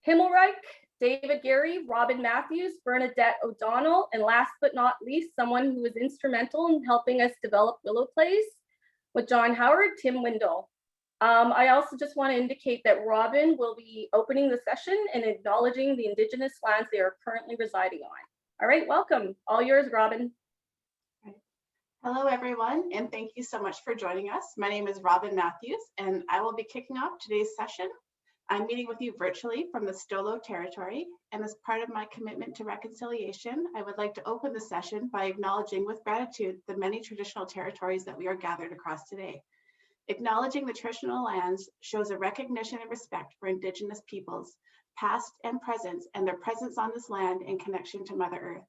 Himmelreich, David Gary, Robin Matthews, Bernadette ODonnell, and last but not least, someone who was instrumental in helping us develop Willow Place with John Howard, Tim Windle. I also just want to indicate that Robin will be opening the session and acknowledging the Indigenous lands they are currently residing on. All right, welcome. All yours, Robin. Hello, everyone, and thank you so much for joining us. My name is Robin Matthews, and I will be kicking off today's session. I'm meeting with you virtually from the Stolo territory, and as part of my commitment to reconciliation, I would like to open the session by acknowledging with gratitude the many traditional territories that we are gathered across today. Acknowledging the traditional lands shows a recognition and respect for Indigenous peoples, past and present, and their presence on this land in connection to Mother Earth.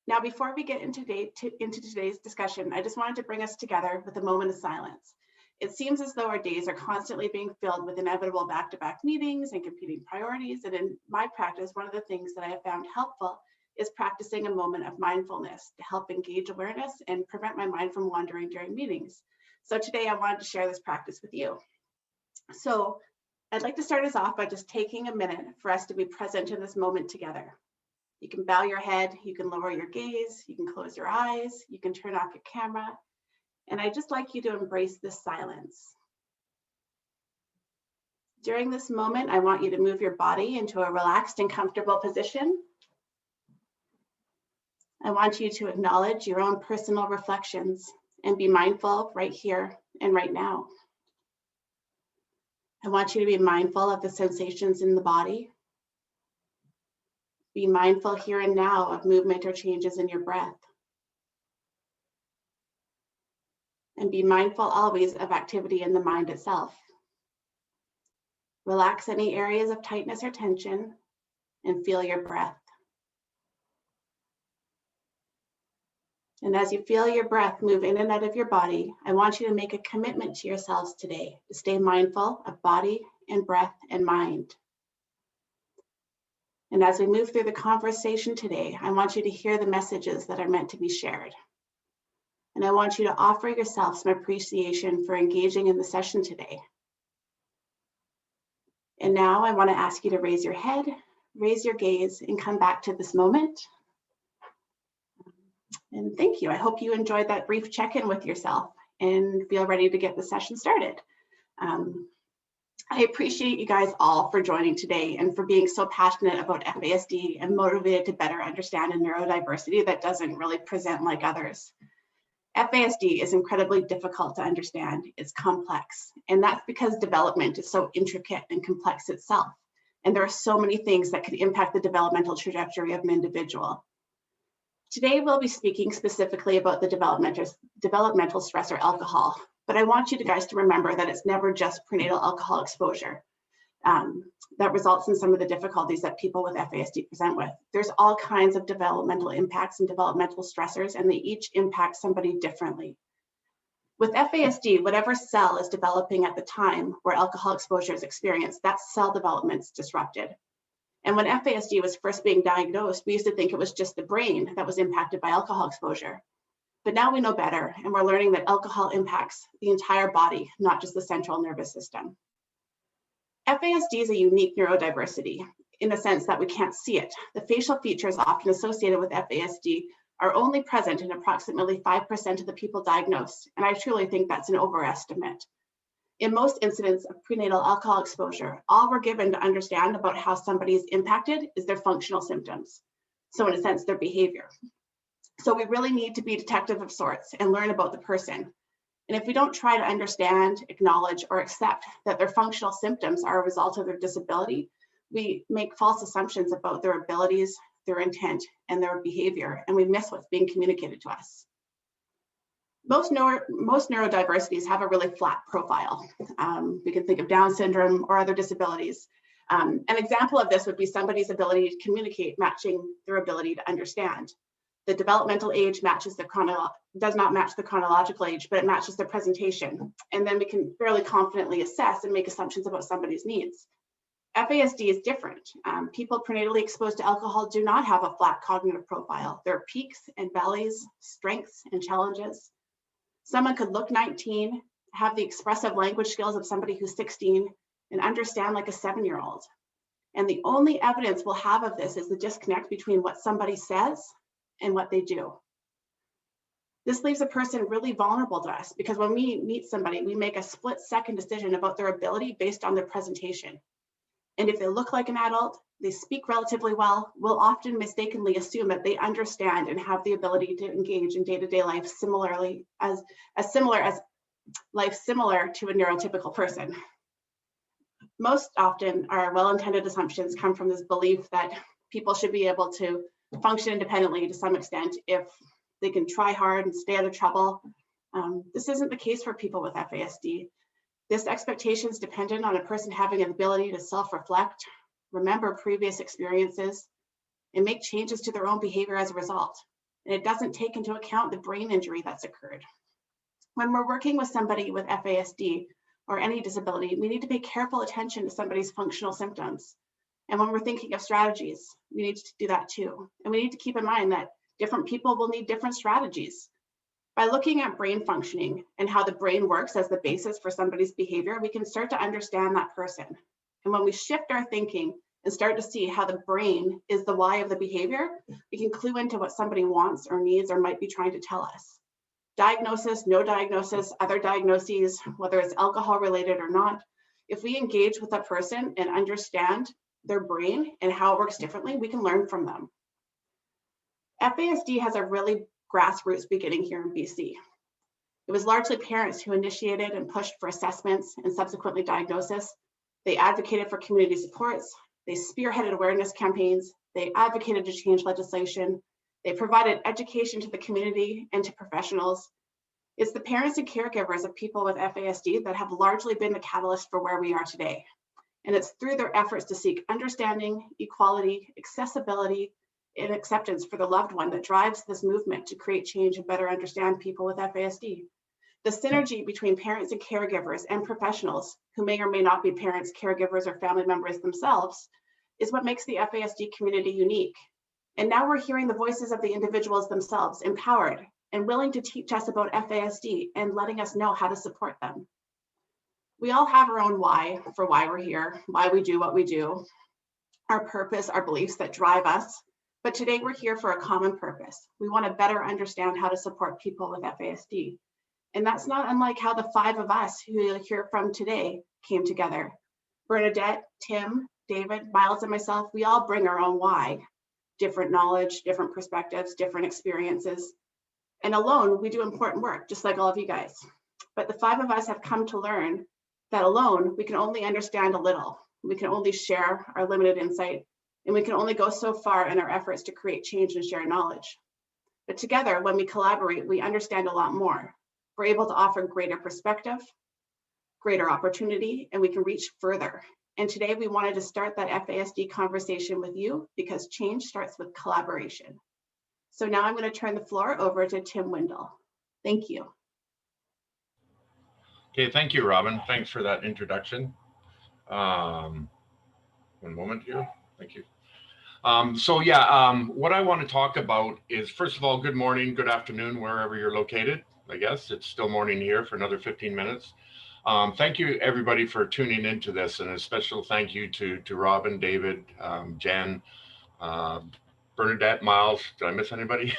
Now, before we get into today's discussion, I just wanted to bring us together with a moment of silence. It seems as though our days are constantly being filled with inevitable back-to-back meetings and competing priorities. And in my practice, one of the things that I have found helpful is practicing a moment of mindfulness to help engage awareness and prevent my mind from wandering during meetings. So today I wanted to share this practice with you. So I'd like to start us off by just taking a minute for us to be present in this moment together. You can bow your head, you can lower your gaze, you can close your eyes, you can turn off your camera. And I'd just like you to embrace this silence. During this moment, I want you to move your body into a relaxed and comfortable position. I want you to acknowledge your own personal reflections and be mindful right here and right now. I want you to be mindful of the sensations in the body. Be mindful here and now of movement or changes in your breath. And be mindful always of activity in the mind itself. Relax any areas of tightness or tension and feel your breath. And as you feel your breath move in and out of your body, I want you to make a commitment to yourselves today to stay mindful of body and breath and mind. And as we move through the conversation today, I want you to hear the messages that are meant to be shared. And I want you to offer yourself some appreciation for engaging in the session today. And now I want to ask you to raise your head, raise your gaze, and come back to this moment. And thank you. I hope you enjoyed that brief check-in with yourself and feel ready to get the session started. I appreciate you guys all for joining today and for being so passionate about FASD and motivated to better understand a neurodiversity that doesn't really present like others. FASD is incredibly difficult to understand. It's complex, and that's because development is so intricate and complex itself. And there are so many things that can impact the developmental trajectory of an individual. Today, we'll be speaking specifically about the developmental stressor alcohol, but I want you guys to remember that it's never just prenatal alcohol exposure that results in some of the difficulties that people with FASD present with. There's all kinds of developmental impacts and developmental stressors, and they each impact somebody differently. With FASD, whatever cell is developing at the time where alcohol exposure is experienced, that cell development is disrupted. And when FASD was first being diagnosed, we used to think it was just the brain that was impacted by alcohol exposure. But now we know better, and we're learning that alcohol impacts the entire body, not just the central nervous system. FASD is a unique neurodiversity in the sense that we can't see it. The facial features often associated with FASD are only present in approximately 5% of the people diagnosed, and I truly think that's an overestimate. In most incidents of prenatal alcohol exposure, all we're given to understand about how somebody is impacted is their functional symptoms. So in a sense, their behavior. So we really need to be detective of sorts and learn about the person. And if we don't try to understand, acknowledge, or accept that their functional symptoms are a result of their disability, we make false assumptions about their abilities, their intent, and their behavior, and we miss what's being communicated to us. Most neurodiversities have a really flat profile. We can think of Down syndrome or other disabilities. An example of this would be somebody's ability to communicate matching their ability to understand. The developmental age does not match the chronological age, but it matches their presentation. And then we can fairly confidently assess and make assumptions about somebody's needs. FASD is different. People prenatally exposed to alcohol do not have a flat cognitive profile. There are peaks and valleys, strengths and challenges. Someone could look 19, have the expressive language skills of somebody who's 16, and understand like a 7-year-old. And the only evidence we'll have of this is the disconnect between what somebody says and what they do. This leaves a person really vulnerable to us because when we meet somebody, we make a split-second decision about their ability based on their presentation. And if they look like an adult, they speak relatively well, we'll often mistakenly assume that they understand and have the ability to engage in day-to-day life similar to a neurotypical person. Most often, our well-intended assumptions come from this belief that people should be able to function independently to some extent if they can try hard and stay out of trouble. This isn't the case for people with FASD. This expectation is dependent on a person having an ability to self-reflect, remember previous experiences, and make changes to their own behavior as a result. And it doesn't take into account the brain injury that's occurred. When we're working with somebody with FASD or any disability, we need to pay careful attention to somebody's functional symptoms. And when we're thinking of strategies, we need to do that too. And we need to keep in mind that different people will need different strategies. By looking at brain functioning and how the brain works as the basis for somebody's behavior, we can start to understand that person. And when we shift our thinking and start to see how the brain is the why of the behavior, we can clue into what somebody wants or needs or might be trying to tell us. Diagnosis, no diagnosis, other diagnoses, whether it's alcohol related or not, if we engage with a person and understand their brain and how it works differently, we can learn from them. FASD has a really grassroots beginning here in BC. It was largely parents who initiated and pushed for assessments and subsequently diagnosis. They advocated for community supports. They spearheaded awareness campaigns. They advocated to change legislation. They provided education to the community and to professionals. It's the parents and caregivers of people with FASD that have largely been the catalyst for where we are today. And it's through their efforts to seek understanding, equality, accessibility, and acceptance for the loved one that drives this movement to create change and better understand people with FASD. The synergy between parents and caregivers and professionals who may or may not be parents, caregivers, or family members themselves is what makes the FASD community unique. And now we're hearing the voices of the individuals themselves empowered and willing to teach us about FASD and letting us know how to support them. We all have our own why for why we're here, why we do what we do, our purpose, our beliefs that drive us. But today we're here for a common purpose. We want to better understand how to support people with FASD. And that's not unlike how the five of us who you'll hear from today came together. Bernadette, Tim, David, Miles, and myself, we all bring our own why. Different knowledge, different perspectives, different experiences. And alone, we do important work, just like all of you guys. But the five of us have come to learn that alone, we can only understand a little. We can only share our limited insight, and we can only go so far in our efforts to create change and share knowledge. But together, when we collaborate, we understand a lot more. We're able to offer greater perspective, greater opportunity, and we can reach further. And today we wanted to start that FASD conversation with you because change starts with collaboration. So now I'm going to turn the floor over to Tim Windle. Thank you. Okay, thank you, Robin. Thanks for that introduction. One moment here. Thank you. What I want to talk about is, first of all, good morning, good afternoon, wherever you're located. I guess it's still morning here for another 15 minutes. Thank you, everybody, for tuning into this, and a special thank you to Robin, David, Jen, Bernadette, Miles. Did I miss anybody?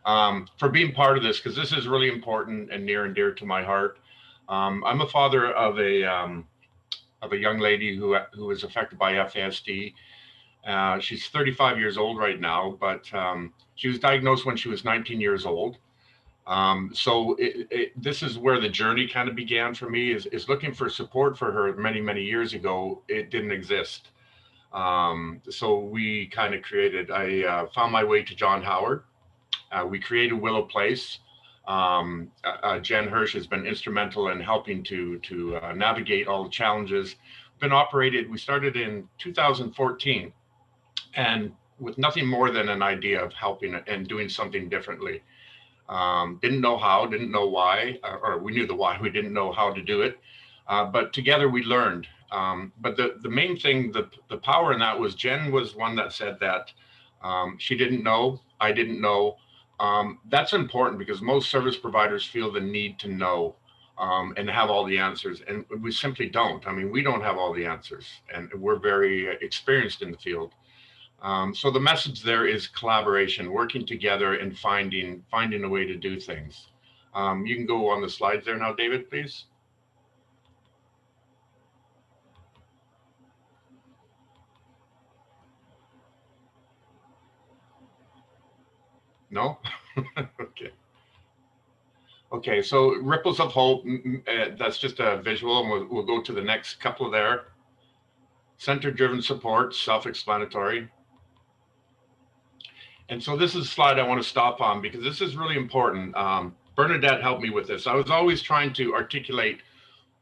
For being part of this, because this is really important and near and dear to my heart. I'm a father of a young lady who was affected by FASD. She's 35 years old right now, but she was diagnosed when she was 19 years old. This is where the journey kind of began for me, is looking for support for her many, many years ago. It didn't exist. So we kind of created, I found my way to John Howard. We created Willow Place. Jen Hirsch has been instrumental in helping to navigate all the challenges. We started in 2014, and with nothing more than an idea of helping and doing something differently. Didn't know how, didn't know why, or we knew the why, we didn't know how to do it. But together we learned. But the main thing, the power in that was Jen was one that said that she didn't know, I didn't know. That's important because most service providers feel the need to know. and have all the answers. And we simply don't. I mean, we don't have all the answers, and we're very experienced in the field. So the message there is collaboration, working together and finding a way to do things. You can go on the slides there now, David, please. No? Okay. Okay, so ripples of hope, that's just a visual, and we'll go to the next couple there. Center-driven support, self-explanatory. And so this is a slide I want to stop on because this is really important. Bernadette helped me with this. I was always trying to articulate,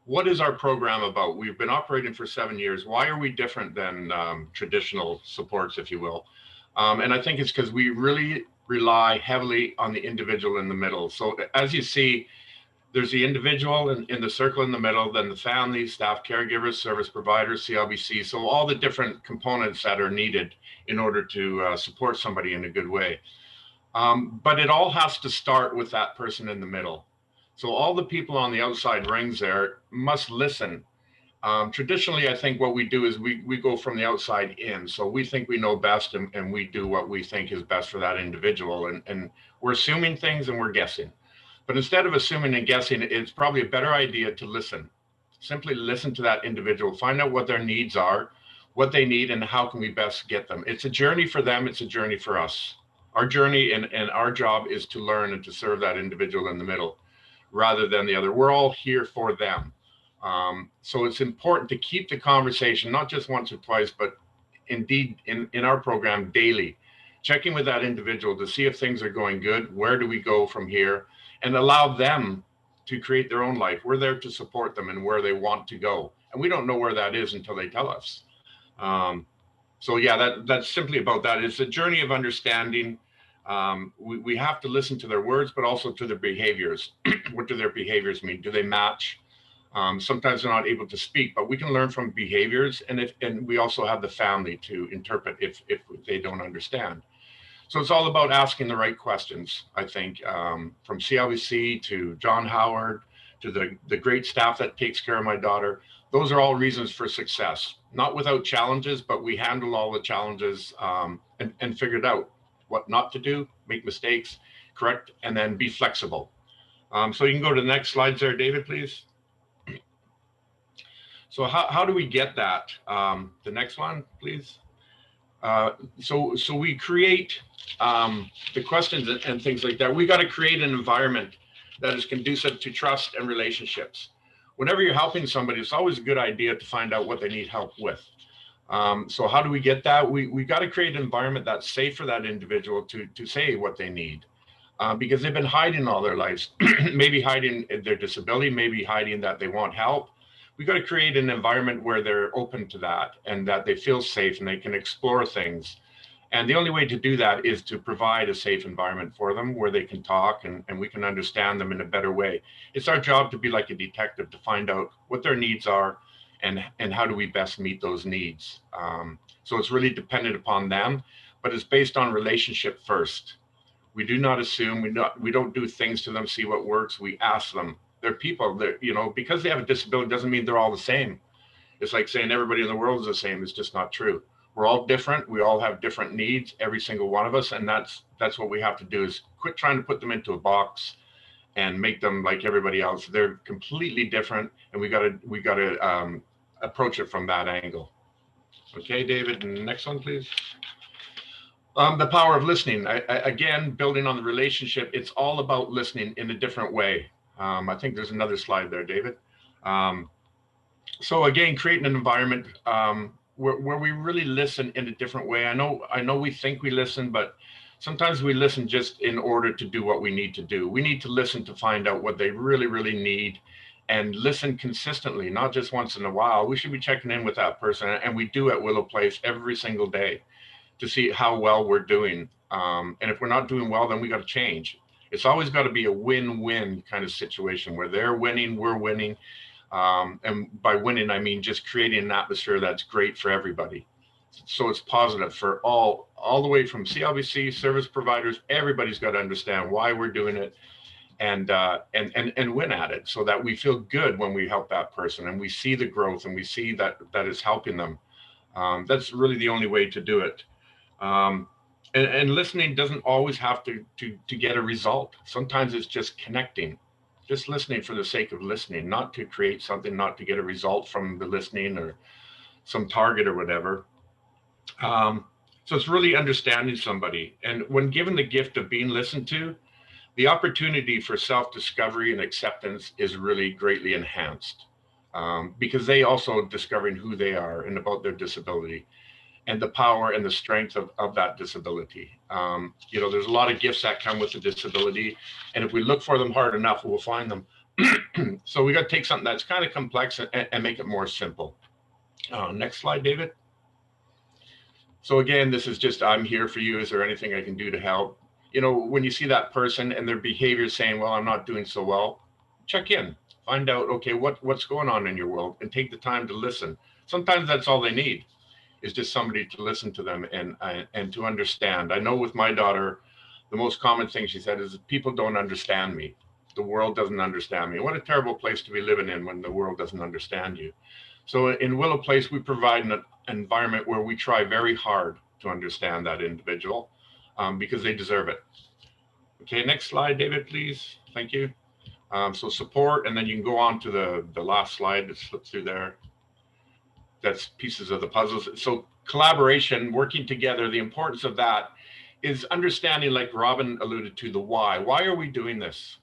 what is our program about? We've been operating for 7 years. Why are we different than traditional supports, if you will? And I think it's because we really rely heavily on the individual in the middle. So as you see, there's the individual in the circle in the middle, then the family, staff, caregivers, service providers, CLBC. So all the different components that are needed in order to support somebody in a good way. But it all has to start with that person in the middle. So all the people on the outside rings there must listen. Traditionally, I think what we do is we go from the outside in. So we think we know best, and we do what we think is best for that individual. And we're assuming things and we're guessing. But instead of assuming and guessing, it's probably a better idea to listen. Simply listen to that individual, find out what their needs are, what they need, and how can we best get them. It's a journey for them, it's a journey for us. Our journey and our job is to learn and to serve that individual in the middle rather than the other. We're all here for them. So it's important to keep the conversation, not just once or twice, but indeed in our program daily, checking with that individual to see if things are going good, where do we go from here, and allow them to create their own life. We're there to support them and where they want to go. And we don't know where that is until they tell us. So yeah, that's simply about that. It's a journey of understanding. We have to listen to their words, but also to their behaviors. What do their behaviors mean? Do they match? Sometimes they're not able to speak, but we can learn from behaviors. And we also have the family to interpret if they don't understand. So it's all about asking the right questions, I think, from CLBC to John Howard, to the great staff that takes care of my daughter. Those are all reasons for success, not without challenges, but we handle all the challenges and figured out what not to do, make mistakes, correct, and then be flexible. So you can go to the next slides there, David, please. So how do we get that? The next one, please. So we create the questions and things like that. We got to create an environment that is conducive to trust and relationships. Whenever you're helping somebody, it's always a good idea to find out what they need help with. So how do we get that? We got to create an environment that's safe for that individual to say what they need, because they've been hiding all their lives, maybe hiding their disability, maybe hiding that they want help. We got to create an environment where they're open to that and that they feel safe and they can explore things. And the only way to do that is to provide a safe environment for them where they can talk and we can understand them in a better way. It's our job to be like a detective to find out what their needs are and how do we best meet those needs. So it's really dependent upon them, but it's based on relationship first. We do not assume, we don't do things to them, see what works. We ask them. They're people that, because they have a disability doesn't mean they're all the same. It's like saying everybody in the world is the same. It's just not true. We're all different. We all have different needs, every single one of us. And that's what we have to do is quit trying to put them into a box and make them like everybody else. They're completely different. And we gotta approach it from that angle. Okay, David, next one, please. The power of listening. Again, building on the relationship, it's all about listening in a different way. I think there's another slide there, David. So again, creating an environment where we really listen in a different way. I know we think we listen, but sometimes we listen just in order to do what we need to do. We need to listen to find out what they really, really need and listen consistently, not just once in a while. We should be checking in with that person, and we do at Willow Place every single day to see how well we're doing. And if we're not doing well, then we got to change. It's always got to be a win-win kind of situation where they're winning, we're winning. And by winning, I mean just creating an atmosphere that's great for everybody. So it's positive for all the way from CLBC, service providers. Everybody's got to understand why we're doing it and win at it, so that we feel good when we help that person and we see the growth and we see that is helping them. That's really the only way to do it. And listening doesn't always have to get a result. Sometimes it's just connecting, just listening for the sake of listening, not to create something, not to get a result from the listening or some target or whatever. So it's really understanding somebody. And when given the gift of being listened to, the opportunity for self-discovery and acceptance is really greatly enhanced, because they also discovering who they are and about their disability and the power and the strength of that disability. You know, there's a lot of gifts that come with the disability, and if we look for them hard enough, we'll find them. So we got to take something that's kind of complex and make it more simple. Next slide, David. So again, this is just, I'm here for you. Is there anything I can do to help? You know, when you see that person and their behavior saying, well, I'm not doing so well, check in, find out, okay, what's going on in your world, and take the time to listen. Sometimes that's all they need, is just somebody to listen to them and to understand. I know with my daughter, the most common thing she said is, people don't understand me. The world doesn't understand me. What a terrible place to be living in when the world doesn't understand you. So in Willow Place, we provide an environment where we try very hard to understand that individual, because they deserve it. Okay, next slide, David, please. Thank you. So support, and then you can go on to the last slide. Let's flip through there. That's pieces of the puzzles. So collaboration, working together, the importance of that is understanding, like Robin alluded to, the why. Why are we doing this?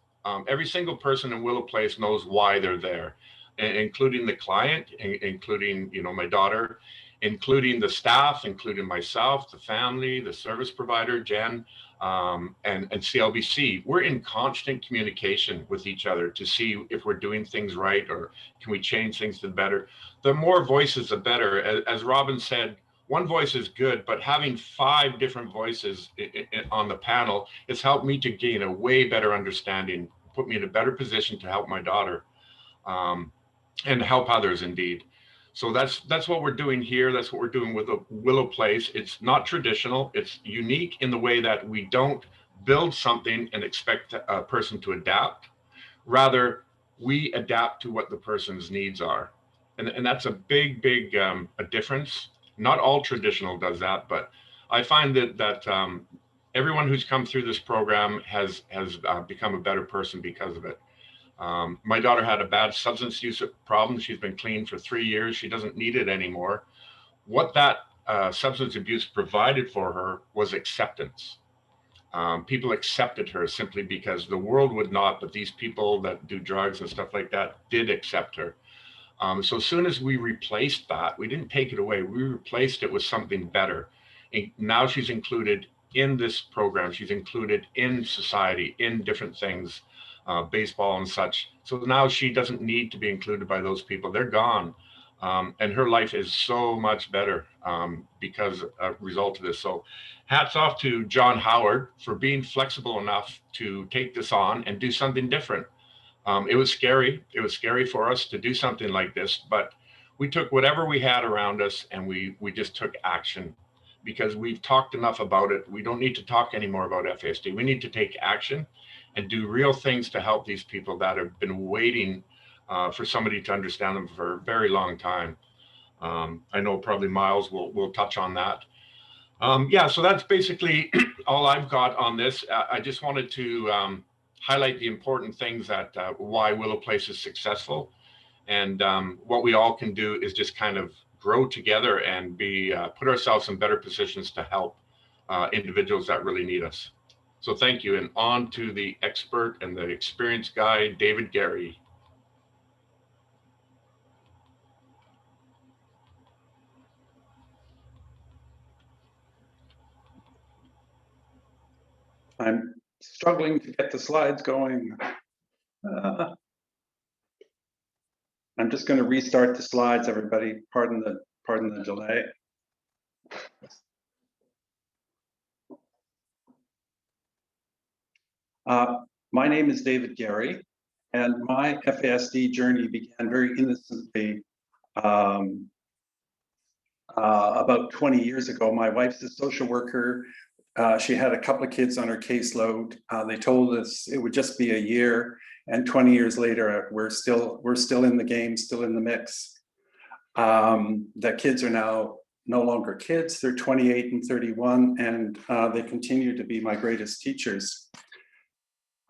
Every single person in Willow Place knows why they're there, including the client, including, you know, my daughter, including the staff, including myself, the family, the service provider, Jen, and CLBC. We're in constant communication with each other to see if we're doing things right, or can we change things to the better. The more voices, the better. As Robin said, one voice is good, but having 5 different voices on the panel has helped me to gain a way better understanding, put me in a better position to help my daughter, and help others indeed. So that's what we're doing here. That's what we're doing with the Willow Place. It's not traditional. It's unique in the way that we don't build something and expect a person to adapt. Rather, we adapt to what the person's needs are. And that's a big a difference. Not all traditional does that, but I find that everyone who's come through this program has become a better person because of it. My daughter had a bad substance use problem. She's been clean for 3 years. She doesn't need it anymore. What that substance abuse provided for her was acceptance. People accepted her simply because the world would not, but these people that do drugs and stuff like that did accept her. So as soon as we replaced that, we didn't take it away. We replaced it with something better. And now she's included in this program. She's included in society, in different things, baseball and such. So now she doesn't need to be included by those people. They're gone. And her life is so much better because a result of this. So hats off to John Howard for being flexible enough to take this on and do something different. It was scary. It was scary for us to do something like this, but we took whatever we had around us and we just took action, because we've talked enough about it. We don't need to talk anymore about FASD. We need to take action and do real things to help these people that have been waiting for somebody to understand them for a very long time. I know probably Miles will touch on that. Yeah, so that's basically all I've got on this. I just wanted to highlight the important things that why Willow Place is successful, and what we all can do is just kind of grow together and put ourselves in better positions to help individuals that really need us. So thank you, and on to the expert and the experienced guy, David Gary. I'm struggling to get the slides going. I'm just going to restart the slides, everybody. Pardon the delay. My name is David Gary, and my FASD journey began very innocently about 20 years ago. My wife's a social worker, She had a couple of kids on her caseload. They told us it would just be a year, and 20 years later, we're still in the game, still in the mix. The kids are now no longer kids. They're 28 and 31, and they continue to be my greatest teachers.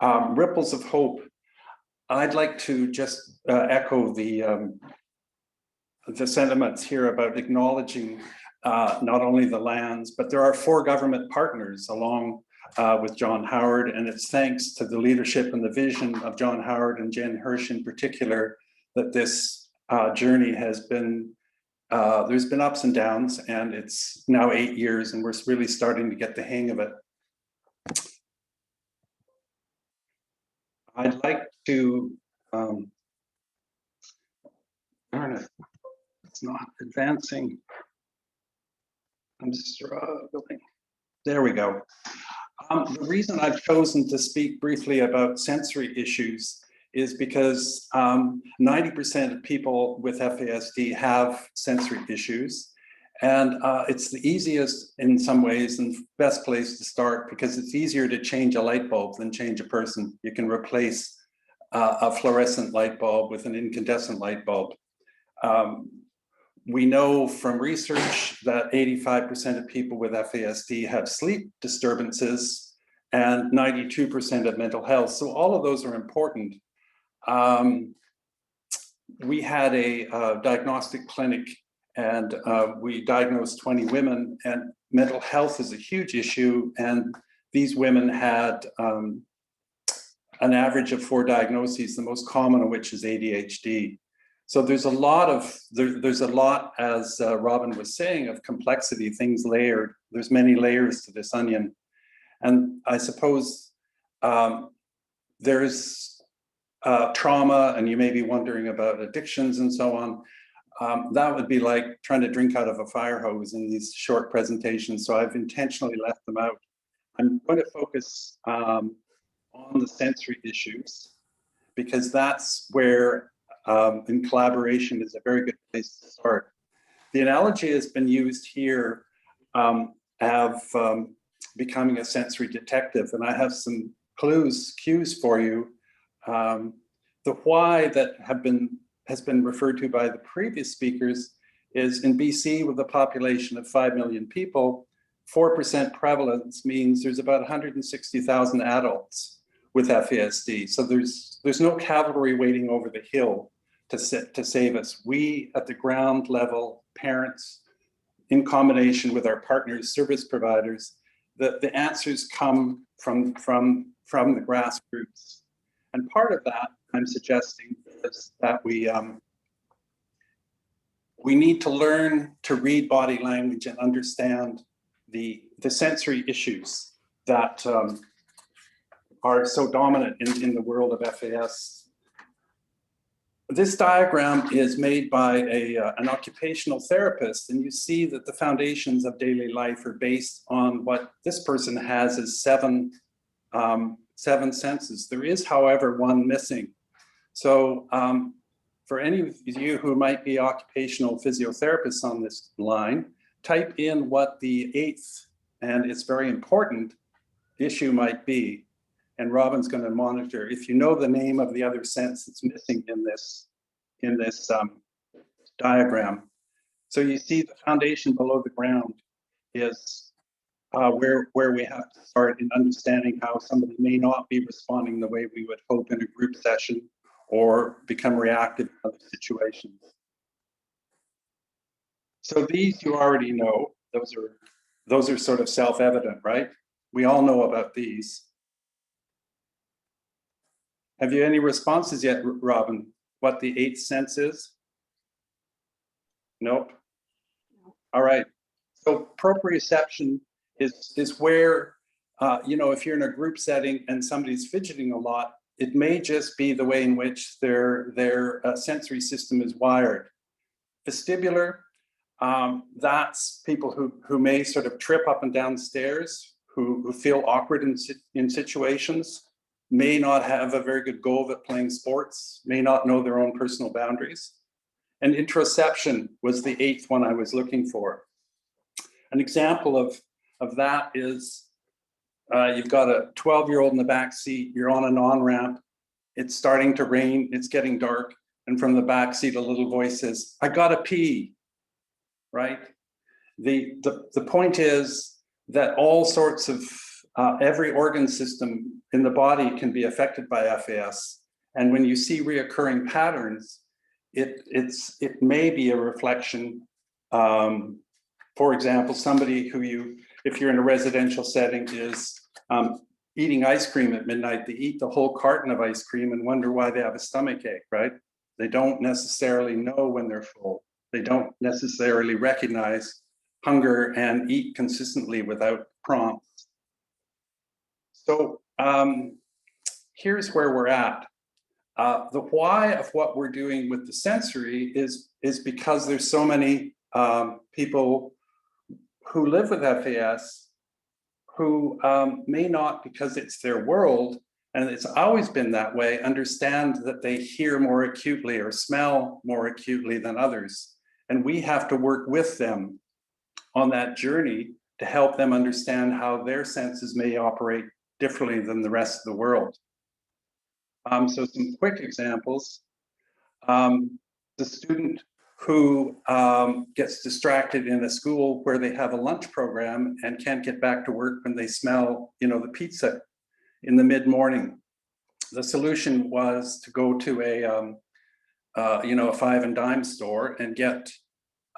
Ripples of hope. I'd like to just echo the sentiments here about acknowledging not only the lands, but there are 4 government partners along with John Howard, and it's thanks to the leadership and the vision of John Howard and Jen Hirsch in particular that this journey has been, there's been ups and downs, and it's now 8 years, and we're really starting to get the hang of it. I'd like to, darn it, it's not advancing. I'm struggling. There we go. The reason I've chosen to speak briefly about sensory issues is because 90% of people with FASD have sensory issues. And it's the easiest in some ways and best place to start because it's easier to change a light bulb than change a person. You can replace a fluorescent light bulb with an incandescent light bulb. We know from research that 85% of people with FASD have sleep disturbances and 92% of mental health. So all of those are important. We had a diagnostic clinic and we diagnosed 20 women, and mental health is a huge issue. And these women had an average of 4 diagnoses, the most common of which is ADHD. So there's a lot, as Robin was saying, of complexity, things layered. There's many layers to this onion. And I suppose there's trauma, and you may be wondering about addictions and so on. That would be like trying to drink out of a fire hose in these short presentations. So I've intentionally left them out. I'm going to focus on the sensory issues because that's where in collaboration is a very good place to start. The analogy has been used here of becoming a sensory detective, and I have some cues for you. The why that has been referred to by the previous speakers is in BC with a population of 5 million people, 4% prevalence means there's about 160,000 adults with FASD. So there's no cavalry waiting over the hill to save us. We at the ground level, parents, in combination with our partners, service providers, the answers come from the grassroots. And part of that, I'm suggesting, is that we need to learn to read body language and understand the sensory issues that are so dominant in the world of FAS. This diagram is made by an occupational therapist, and you see that the foundations of daily life are based on what this person has as seven senses. There is, however, one missing. So for any of you who might be occupational physiotherapists on this line, type in what the 8th, and it's very important, issue might be. And Robin's going to monitor. If you know the name of the other sense that's missing in this diagram. So you see the foundation below the ground is where we have to start in understanding how somebody may not be responding the way we would hope in a group session or become reactive in other situations. So these you already know. Those are sort of self-evident, right? We all know about these. Have you any responses yet, Robin? What the 8th sense is? Nope. All right. So proprioception is where, if you're in a group setting and somebody's fidgeting a lot, it may just be the way in which their sensory system is wired. Vestibular, that's people who may sort of trip up and down stairs, who feel awkward in situations, may not have a very good go at playing sports, may not know their own personal boundaries. And interoception was the 8th one I was looking for. An example of that is You've got a 12-year-old in the back seat, you're on an on-ramp, it's starting to rain, it's getting dark, and from the back seat, a little voice says, I gotta pee, right? The point is that all sorts of, every organ system in the body can be affected by FAS. And when you see reoccurring patterns, it may be a reflection. For example, somebody who if you're in a residential setting, is eating ice cream at midnight. They eat the whole carton of ice cream and wonder why they have a stomach ache, right? They don't necessarily know when they're full. They don't necessarily recognize hunger and eat consistently without prompts. So here's where we're at. The why of what we're doing with the sensory is because there's so many people who live with FAS who may not, because it's their world, and it's always been that way, understand that they hear more acutely or smell more acutely than others. And we have to work with them on that journey to help them understand how their senses may operate differently than the rest of the world. So some quick examples. The student who gets distracted in a school where they have a lunch program and can't get back to work when they smell, the pizza in the mid-morning. The solution was to go to a five and dime store and get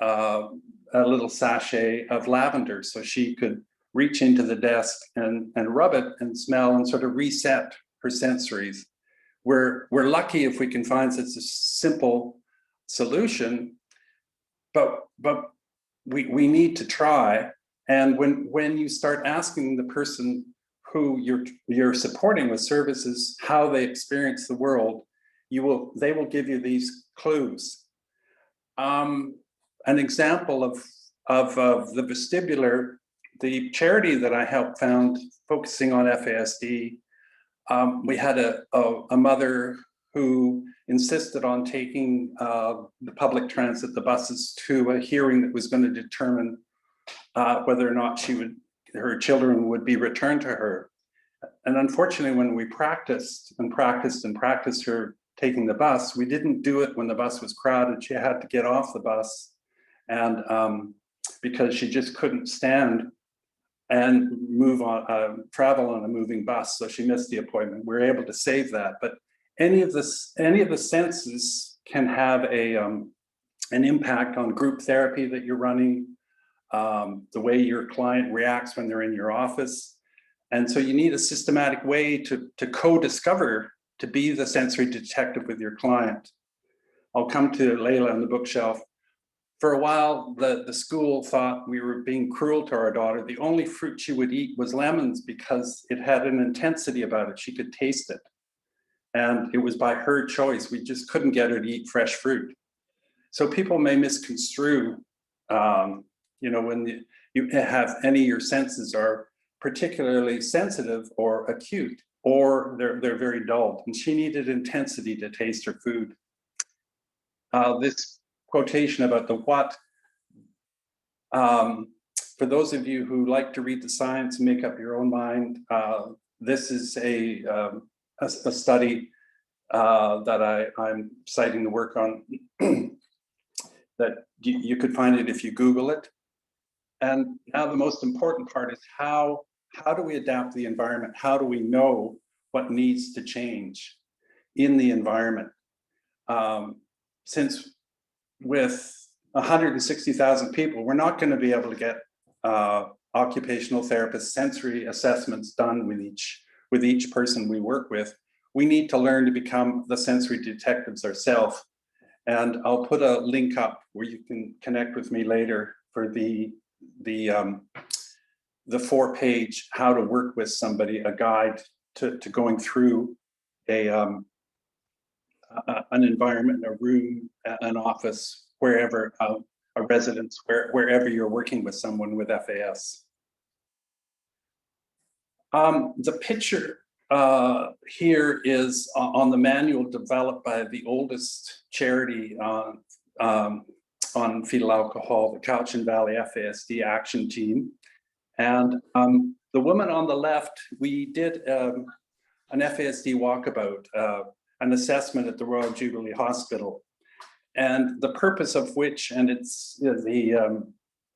a little sachet of lavender so she could reach into the desk and rub it and smell and sort of reset her sensories. We're lucky if we can find such a simple solution, but we need to try. And when you start asking the person who you're supporting with services how they experience the world, they will give you these clues. An example of the vestibular, the charity that I helped found focusing on FASD, we had a mother who insisted on taking the public transit, the buses, to a hearing that was going to determine whether or not her children would be returned to her. And unfortunately, when we practiced her taking the bus, we didn't do it when the bus was crowded. She had to get off the bus, and because she just couldn't stand and move on, travel on a moving bus, so she missed the appointment. We were able to save that, but any of the senses can have an impact on group therapy that you're running, the way your client reacts when they're in your office. And so you need a systematic way to co-discover, to be the sensory detective with your client. I'll come to Layla on the bookshelf. For a while, the school thought we were being cruel to our daughter. The only fruit she would eat was lemons because it had an intensity about it. She could taste it. And it was by her choice. We just couldn't get her to eat fresh fruit. So people may misconstrue, when you have any of your senses are particularly sensitive or acute, or they're very dull. And she needed intensity to taste her food. This quotation about the what, for those of you who like to read the science and make up your own mind, this is a study that I'm citing the work on, that you could find it if you Google it. And now the most important part is how do we adapt the environment? How do we know what needs to change in the environment? Since with 160,000 people, we're not going to be able to get occupational therapist sensory assessments done with each person we work with. We need to learn to become the sensory detectives ourselves. And I'll put a link up where you can connect with me later for the 4-page how to work with somebody, a guide to going through an environment, a room, an office, wherever, a residence, wherever you're working with someone with FAS. The picture here is on the manual developed by the oldest charity on fetal alcohol, the Cowichan Valley FASD Action Team. And the woman on the left, we did an FASD walkabout, an assessment at the Royal Jubilee Hospital. And the purpose of which, and it's the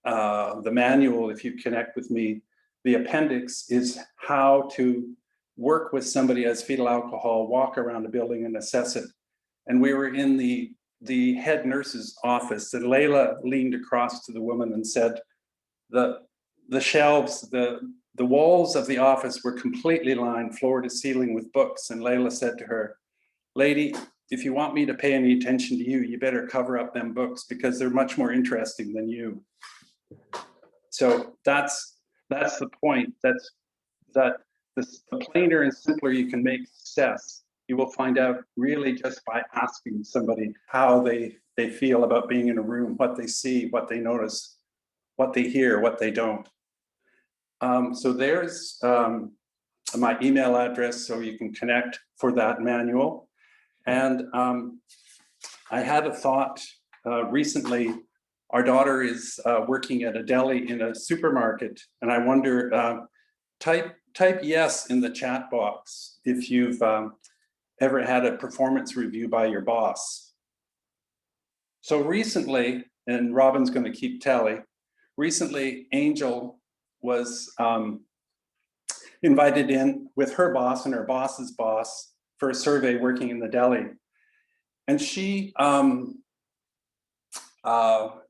manual, if you connect with me, the appendix is how to work with somebody as fetal alcohol, walk around a building and assess it. And we were in the head nurse's office, and Layla leaned across to the woman and said, the shelves, the walls of the office were completely lined floor to ceiling with books. And Layla said to her, "Lady, if you want me to pay any attention to you, you better cover up them books because they're much more interesting than you." So that's the point. The plainer and simpler you can make success, you will find out really just by asking somebody how they feel about being in a room, what they see, what they notice, what they hear, what they don't. So there's my email address, so you can connect for that manual. And I had a thought recently. Our daughter is working at a deli in a supermarket, and I wonder, type yes in the chat box if you've ever had a performance review by your boss. So recently, and Robin's going to keep tally, recently Angel was invited in with her boss and her boss's boss for a survey working in the deli. And she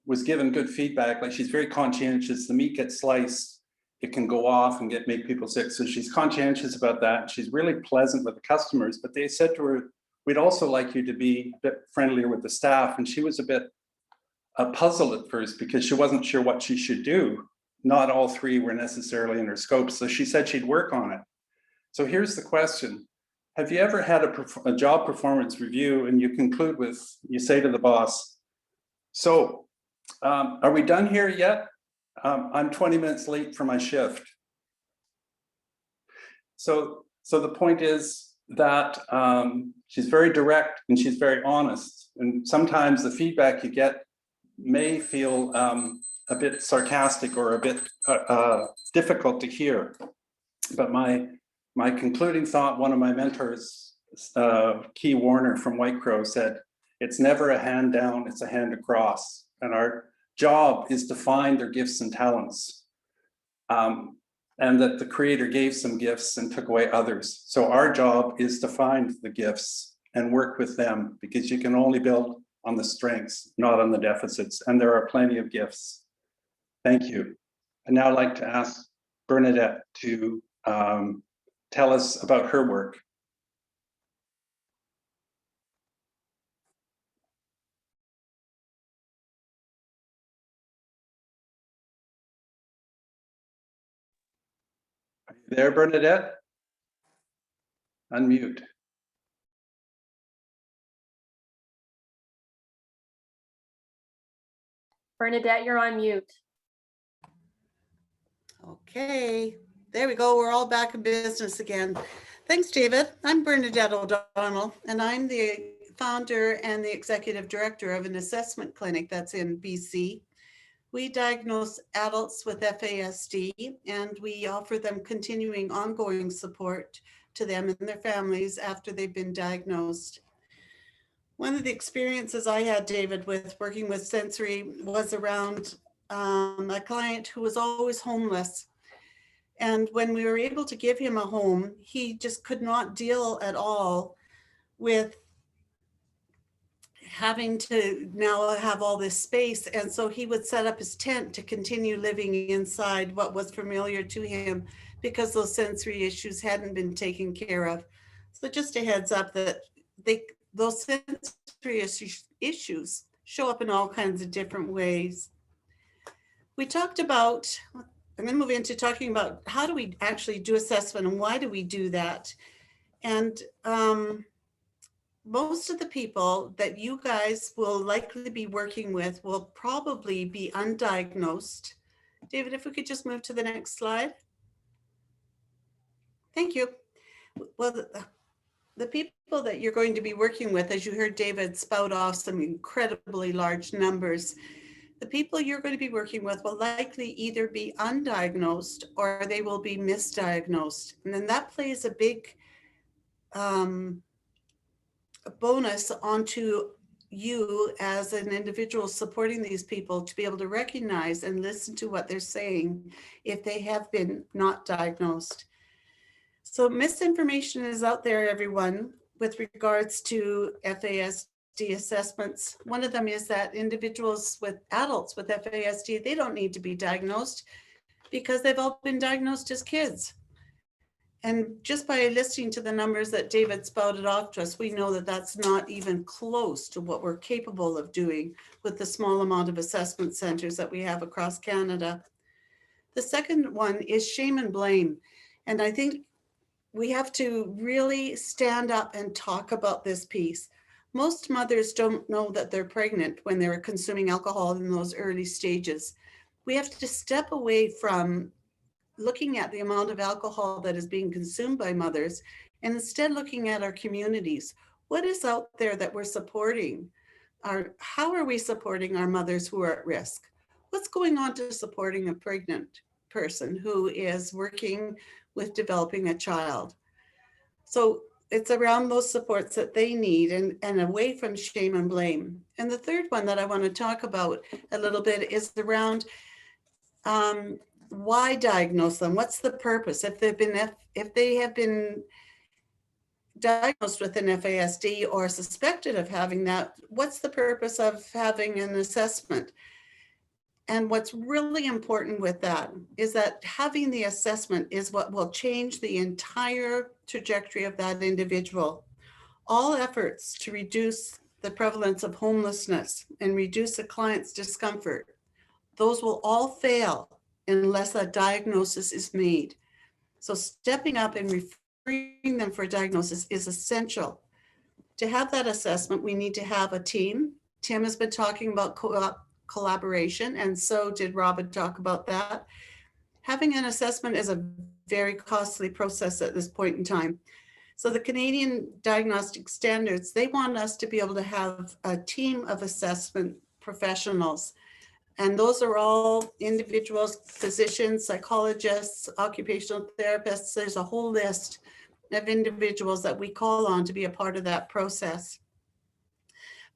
was given good feedback, like she's very conscientious. The meat gets sliced, it can go off and make people sick. So she's conscientious about that. She's really pleasant with the customers, but they said to her, "We'd also like you to be a bit friendlier with the staff." And she was a bit puzzled at first because she wasn't sure what she should do. Not all three were necessarily in her scope. So she said she'd work on it. So here's the question. Have you ever had a job performance review and you conclude with, you say to the boss, "So are we done here yet? I'm 20 minutes late for my shift." So the point is that she's very direct and she's very honest. And sometimes the feedback you get may feel a bit sarcastic or a bit difficult to hear. But my concluding thought, one of my mentors, Key Warner from White Crow, said, "It's never a hand down, it's a hand across." And our job is to find their gifts and talents. And that the Creator gave some gifts and took away others. So our job is to find the gifts and work with them, because you can only build on the strengths, not on the deficits. And there are plenty of gifts. Thank you. And now I'd like to ask Bernadette to tell us about her work. Are you there, Bernadette? Unmute. Bernadette, you're on mute. Okay, there we go. We're all back in business again. Thanks, David. I'm Bernadette ODonnell, and I'm the founder and the executive director of an assessment clinic that's in BC. We diagnose adults with FASD, and we offer them continuing ongoing support to them and their families after they've been diagnosed. One of the experiences I had, David, with working with sensory was around a client who was always homeless. And when we were able to give him a home, he just could not deal at all with having to now have all this space. And so he would set up his tent to continue living inside what was familiar to him, because those sensory issues hadn't been taken care of. So just a heads up that those sensory issues show up in all kinds of different ways. We talked about, I'm going to move into talking about how do we actually do assessment and why do we do that? And most of the people that you guys will likely be working with will probably be undiagnosed. David, if we could just move to the next slide. Thank you. Well, the people that you're going to be working with, as you heard David spout off some incredibly large numbers, the people you're going to be working with will likely either be undiagnosed or they will be misdiagnosed. And then that plays a big bonus onto you as an individual supporting these people to be able to recognize and listen to what they're saying if they have been not diagnosed. So misinformation is out there, everyone, with regards to FASD assessments. One of them is that adults with FASD, they don't need to be diagnosed because they've all been diagnosed as kids. And just by listening to the numbers that David spouted off to us, we know that that's not even close to what we're capable of doing with the small amount of assessment centers that we have across Canada. The second one is shame and blame. And I think we have to really stand up and talk about this piece. Most mothers don't know that they're pregnant when they're consuming alcohol in those early stages. We have to step away from looking at the amount of alcohol that is being consumed by mothers and instead looking at our communities. What is out there that we're supporting? How are we supporting our mothers who are at risk? What's going on to supporting a pregnant person who is working with developing a child? So it's around those supports that they need and away from shame and blame. And the third one that I want to talk about a little bit is around why diagnose them? What's the purpose? If they have been diagnosed with an FASD or suspected of having that, what's the purpose of having an assessment? And what's really important with that is that having the assessment is what will change the entire trajectory of that individual. All efforts to reduce the prevalence of homelessness and reduce a client's discomfort, those will all fail unless a diagnosis is made. So stepping up and referring them for a diagnosis is essential. To have that assessment, we need to have a team. Tim has been talking about collaboration, and so did Robin talk about that. Having an assessment is a very costly process at this point in time. So the Canadian Diagnostic Standards, they want us to be able to have a team of assessment professionals. And those are all individuals, physicians, psychologists, occupational therapists. There's a whole list of individuals that we call on to be a part of that process.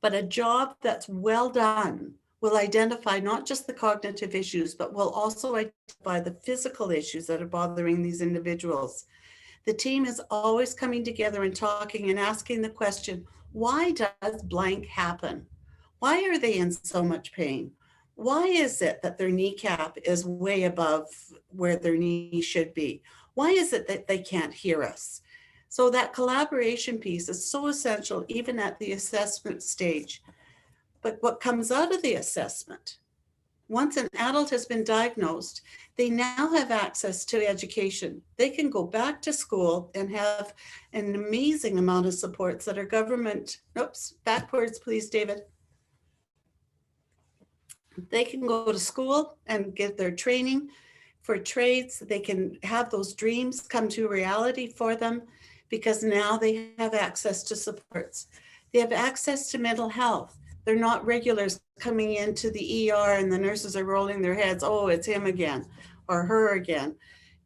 But a job that's well done will identify not just the cognitive issues, but will also identify the physical issues that are bothering these individuals. The team is always coming together and talking and asking the question, why does blank happen? Why are they in so much pain? Why is it that their kneecap is way above where their knee should be? Why is it that they can't hear us? So that collaboration piece is so essential even at the assessment stage. But what comes out of the assessment, once an adult has been diagnosed, they now have access to education. They can go back to school and have an amazing amount of supports that are government, backwards please, David. They can go to school and get their training for trades. They can have those dreams come to reality for them because now they have access to supports. They have access to mental health. They're not regulars coming into the ER and the nurses are rolling their heads, oh, it's him again or her again.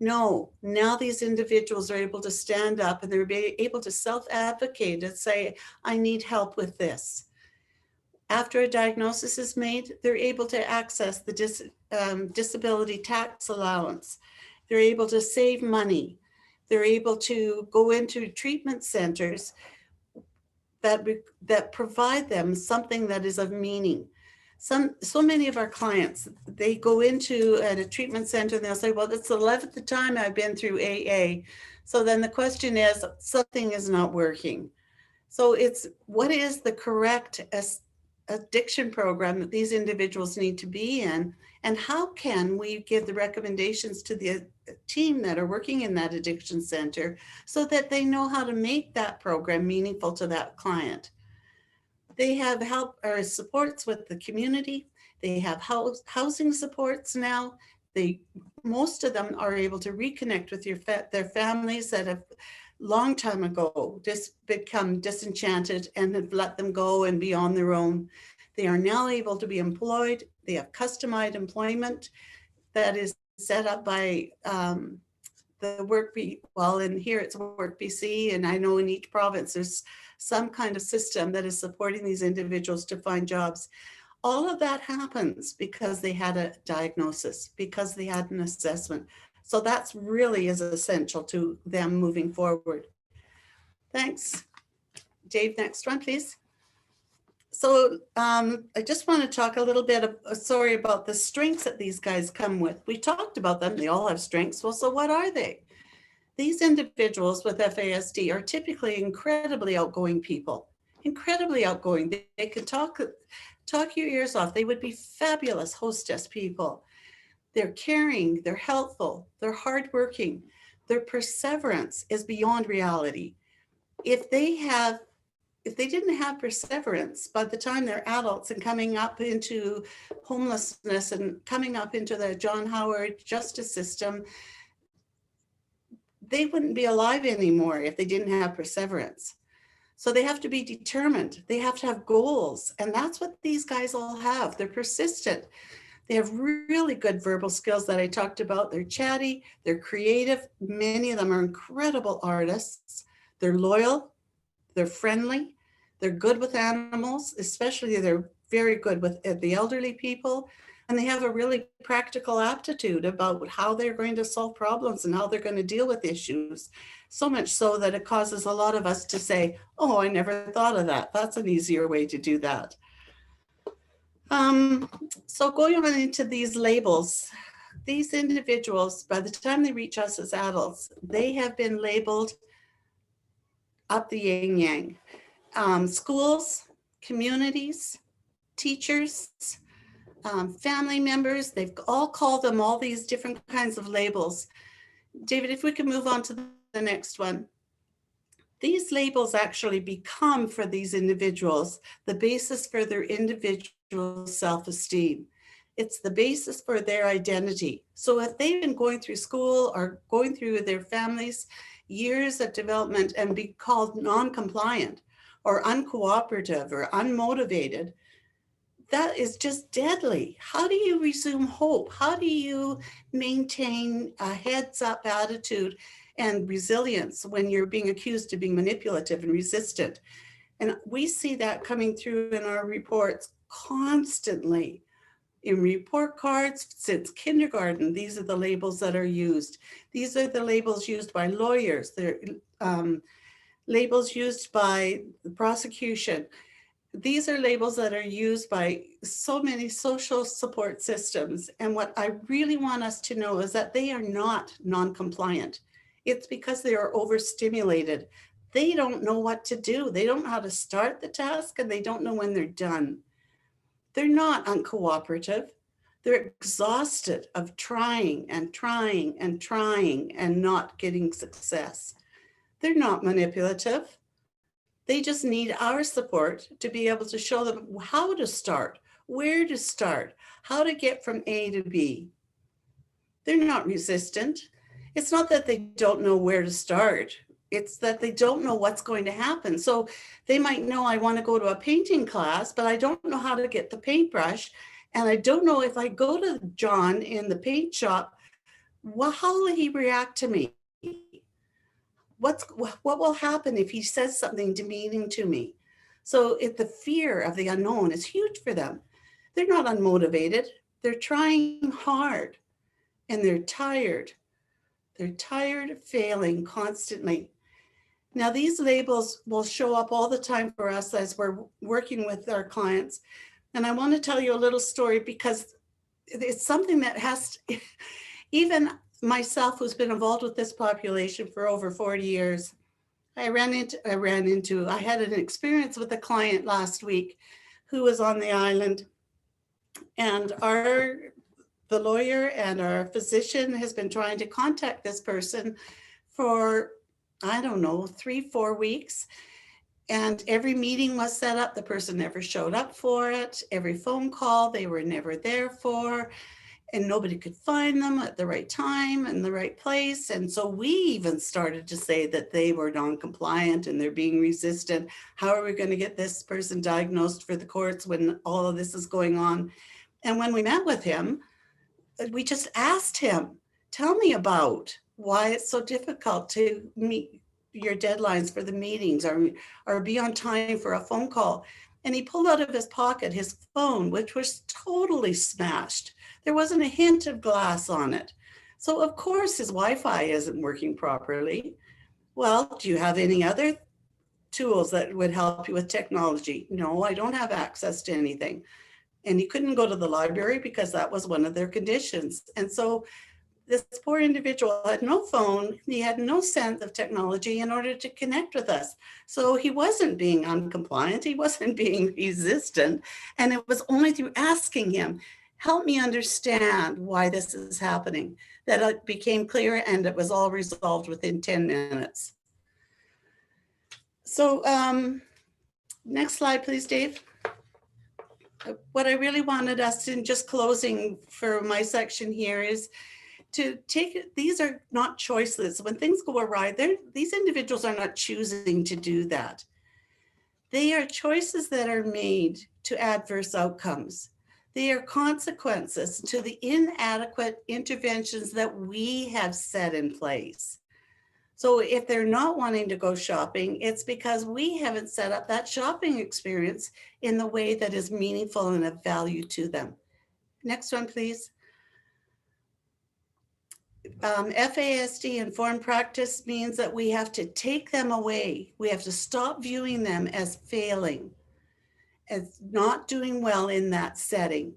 No, now these individuals are able to stand up and they're able to self-advocate and say, I need help with this. After a diagnosis is made, they're able to access the disability tax allowance. They're able to save money. They're able to go into treatment centers that provide them something that is of meaning. So many of our clients, they go into a treatment center and they'll say, well, it's the 11th time I've been through AA. So then the question is, something is not working. So it's what is the correct addiction program that these individuals need to be in, and how can we give the recommendations to the team that are working in that addiction center so that they know how to make that program meaningful to that client. They have help or supports with the community. They have housing supports now. Most of them are able to reconnect with their families that have long time ago just become disenchanted and have let them go and be on their own. They are now able to be employed They have customized employment that is set up by the in here it's Work BC, and I know in each province there's some kind of system that is supporting these individuals to find jobs. All of that happens because they had a diagnosis, because they had an assessment. So that's really is essential to them moving forward. Thanks. Dave, next one, please. So I just want to talk a little bit about the strengths that these guys come with. We talked about them. They all have strengths. Well, so what are they? These individuals with FASD are typically incredibly outgoing people, incredibly outgoing. They can talk your ears off. They would be fabulous hostess people. They're caring, they're helpful, they're hardworking. Their perseverance is beyond reality. If they didn't have perseverance by the time they're adults and coming up into homelessness and coming up into the John Howard justice system, they wouldn't be alive anymore if they didn't have perseverance. So they have to be determined. They have to have goals. And that's what these guys all have. They're persistent. They have really good verbal skills that I talked about. They're chatty, they're creative. Many of them are incredible artists. They're loyal, they're friendly, they're good with animals, especially they're very good with the elderly people. And they have a really practical aptitude about how they're going to solve problems and how they're going to deal with issues. So much so that it causes a lot of us to say, oh, I never thought of that. That's an easier way to do that. So going on into these labels, these individuals, by the time they reach us as adults, they have been labeled up the yin yang. Schools, communities, teachers, family members, they've all called them all these different kinds of labels. David, if we could move on to the next one. These labels actually become for these individuals the basis for their individual self-esteem. It's the basis for their identity. So if they've been going through school or going through their families' years of development and be called non-compliant or uncooperative or unmotivated, that is just deadly. How do you resume hope? How do you maintain a heads-up attitude and resilience when you're being accused of being manipulative and resistant? And we see that coming through in our reports constantly. In report cards since kindergarten, these are the labels that are used. These are the labels used by lawyers. They're labels used by the prosecution. These are labels that are used by so many social support systems. And what I really want us to know is that they are not non-compliant. It's because they are overstimulated. They don't know what to do. They don't know how to start the task and they don't know when they're done. They're not uncooperative. They're exhausted of trying and trying and trying and not getting success. They're not manipulative. They just need our support to be able to show them how to start, where to start, how to get from A to B. They're not resistant. It's not that they don't know where to start. It's that they don't know what's going to happen. So they might know I want to go to a painting class, but I don't know how to get the paintbrush. And I don't know if I go to John in the paint shop, well, how will he react to me? What will happen if he says something demeaning to me? So the fear of the unknown is huge for them. They're not unmotivated. They're trying hard and they're tired. They're tired of failing constantly. Now, these labels will show up all the time for us as we're working with our clients. And I want to tell you a little story because it's something that has to, even myself, who's been involved with this population for over 40 years, I had an experience with a client last week who was on the island, and the lawyer and our physician has been trying to contact this person for, I don't know, 3-4 weeks. And every meeting was set up. The person never showed up for it. Every phone call, they were never there for. And nobody could find them at the right time and the right place. And so we even started to say that they were non-compliant and they're being resistant. How are we going to get this person diagnosed for the courts when all of this is going on? And when we met with him, we just asked him, tell me about why it's so difficult to meet your deadlines for the meetings or be on time for a phone call. And he pulled out of his pocket his phone, which was totally smashed. There wasn't a hint of glass on it. So of course his Wi-Fi isn't working properly. Well, do you have any other tools that would help you with technology? No, I don't have access to anything. And he couldn't go to the library because that was one of their conditions. And so this poor individual had no phone, he had no sense of technology in order to connect with us. So he wasn't being uncompliant, he wasn't being resistant. And it was only through asking him, help me understand why this is happening, that it became clear, and it was all resolved within 10 minutes. So next slide, please, Dave. What I really wanted us in just closing for my section here is to take it, these are not choices. When things go awry, these individuals are not choosing to do that. They are choices that are made to adverse outcomes. They are consequences to the inadequate interventions that we have set in place. So if they're not wanting to go shopping, it's because we haven't set up that shopping experience in the way that is meaningful and of value to them. Next one, please. FASD, informed practice, means that we have to take them away. We have to stop viewing them as failing, as not doing well in that setting,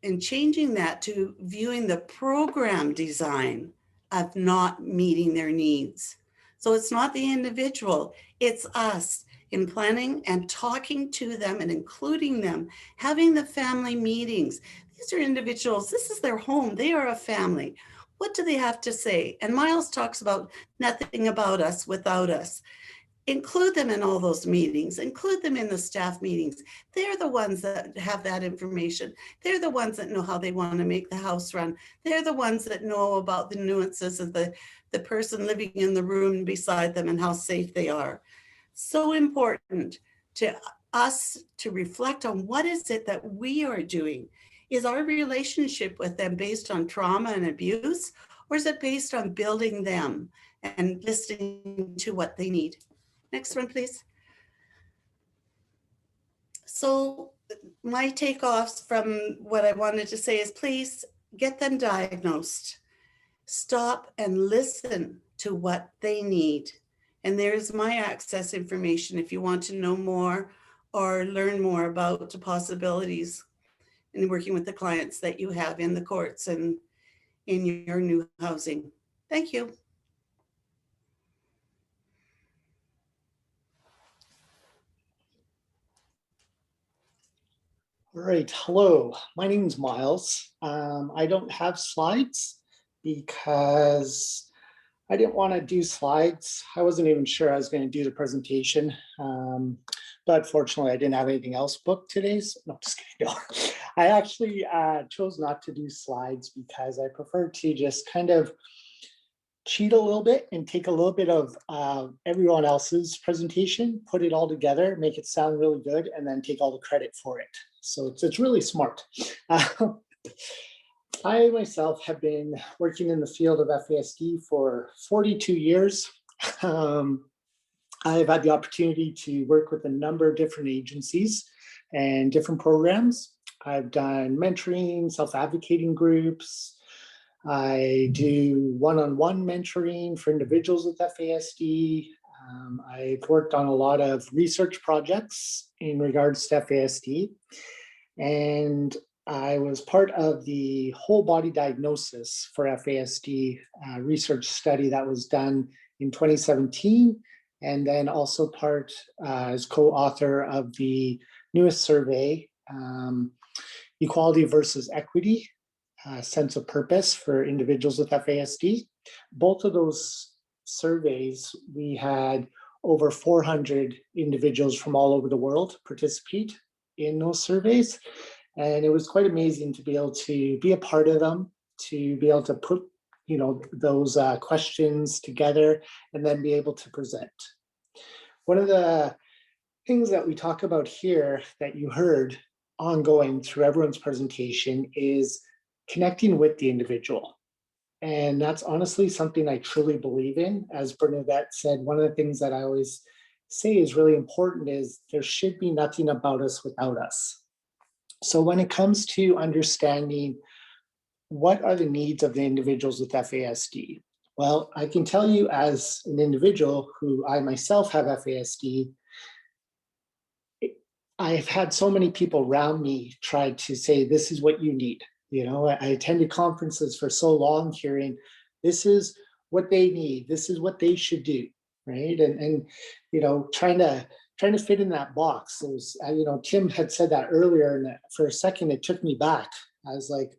and changing that to viewing the program design of not meeting their needs. So it's not the individual, it's us in planning and talking to them and including them, having the family meetings. These are individuals, this is their home, they are a family. What do they have to say? And Miles talks about nothing about us without us. Include them in all those meetings, include them in the staff meetings. They're the ones that have that information. They're the ones that know how they want to make the house run. They're the ones that know about the nuances of the person living in the room beside them and how safe they are. So important to us to reflect on what is it that we are doing. Is our relationship with them based on trauma and abuse, or is it based on building them and listening to what they need? Next one, please. So my takeoffs from what I wanted to say is, please get them diagnosed. Stop and listen to what they need. And there's my access information if you want to know more or learn more about the possibilities in working with the clients that you have in the courts and in your new housing. Thank you. All right, hello, my name is Miles. I don't have slides because I didn't want to do slides. I wasn't even sure I was going to do the presentation, but fortunately I didn't have anything else booked today. So, no, just kidding. No. I actually chose not to do slides because I prefer to just kind of cheat a little bit and take a little bit of everyone else's presentation, put it all together, make it sound really good, and then take all the credit for it. So it's really smart. I myself have been working in the field of FASD for 42 years. I've had the opportunity to work with a number of different agencies and different programs. I've done mentoring, self-advocating groups. I do one-on-one mentoring for individuals with FASD. I've worked on a lot of research projects in regards to FASD. And I was part of the whole body diagnosis for FASD research study that was done in 2017. And then also part as co-author of the newest survey, Equality versus Equity, Sense of Purpose for individuals with FASD. Both of those surveys, we had over 400 individuals from all over the world participate in those surveys. And it was quite amazing to be able to be a part of them, to be able to put, those questions together and then be able to present. One of the things that we talk about here that you heard ongoing through everyone's presentation is connecting with the individual. And that's honestly something I truly believe in. As Bernadette said, one of the things that I always say is really important is there should be nothing about us without us. So when it comes to understanding what are the needs of the individuals with FASD, well, I can tell you as an individual who I myself have FASD, I've had so many people around me try to say, this is what you need. You know, I attended conferences for so long hearing, this is what they need, this is what they should do, right? And you know, trying to fit in that box. It was, you know, Tim had said that earlier, and for a second it took me back. I was like,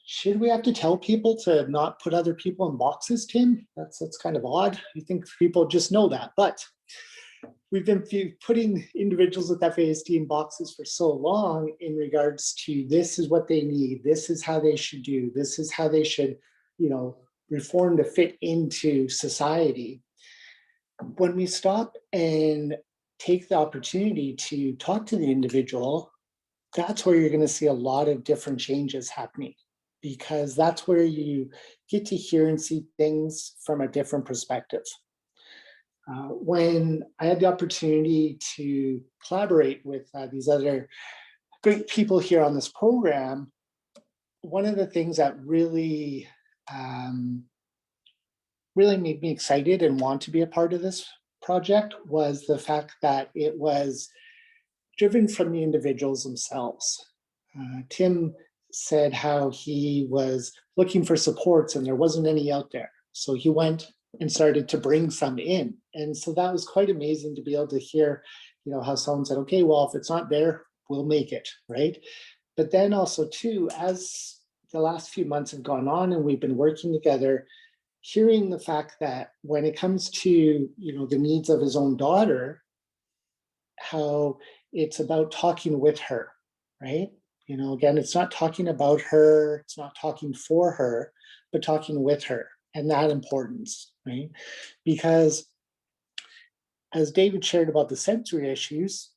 should we have to tell people to not put other people in boxes, Tim? That's kind of odd. You think people just know that, but we've been putting individuals with FASD in boxes for so long in regards to this is what they need, this is how they should do, this is how they should, you know, reform to fit into society. When we stop and take the opportunity to talk to the individual, that's where you're going to see a lot of different changes happening, because that's where you get to hear and see things from a different perspective. When I had the opportunity to collaborate with these other great people here on this program, one of the things that really made me excited and want to be a part of this project was the fact that it was driven from the individuals themselves. Tim said how he was looking for supports and there wasn't any out there. So he went and started to bring some in. And so that was quite amazing to be able to hear, you know, how someone said, okay, well, if it's not there, we'll make it, right? But then also too, as the last few months have gone on and we've been working together, hearing the fact that when it comes to, you know, the needs of his own daughter, how it's about talking with her, right? You know, again, it's not talking about her, it's not talking for her, but talking with her, and that importance, right? Because as David shared about the sensory issues,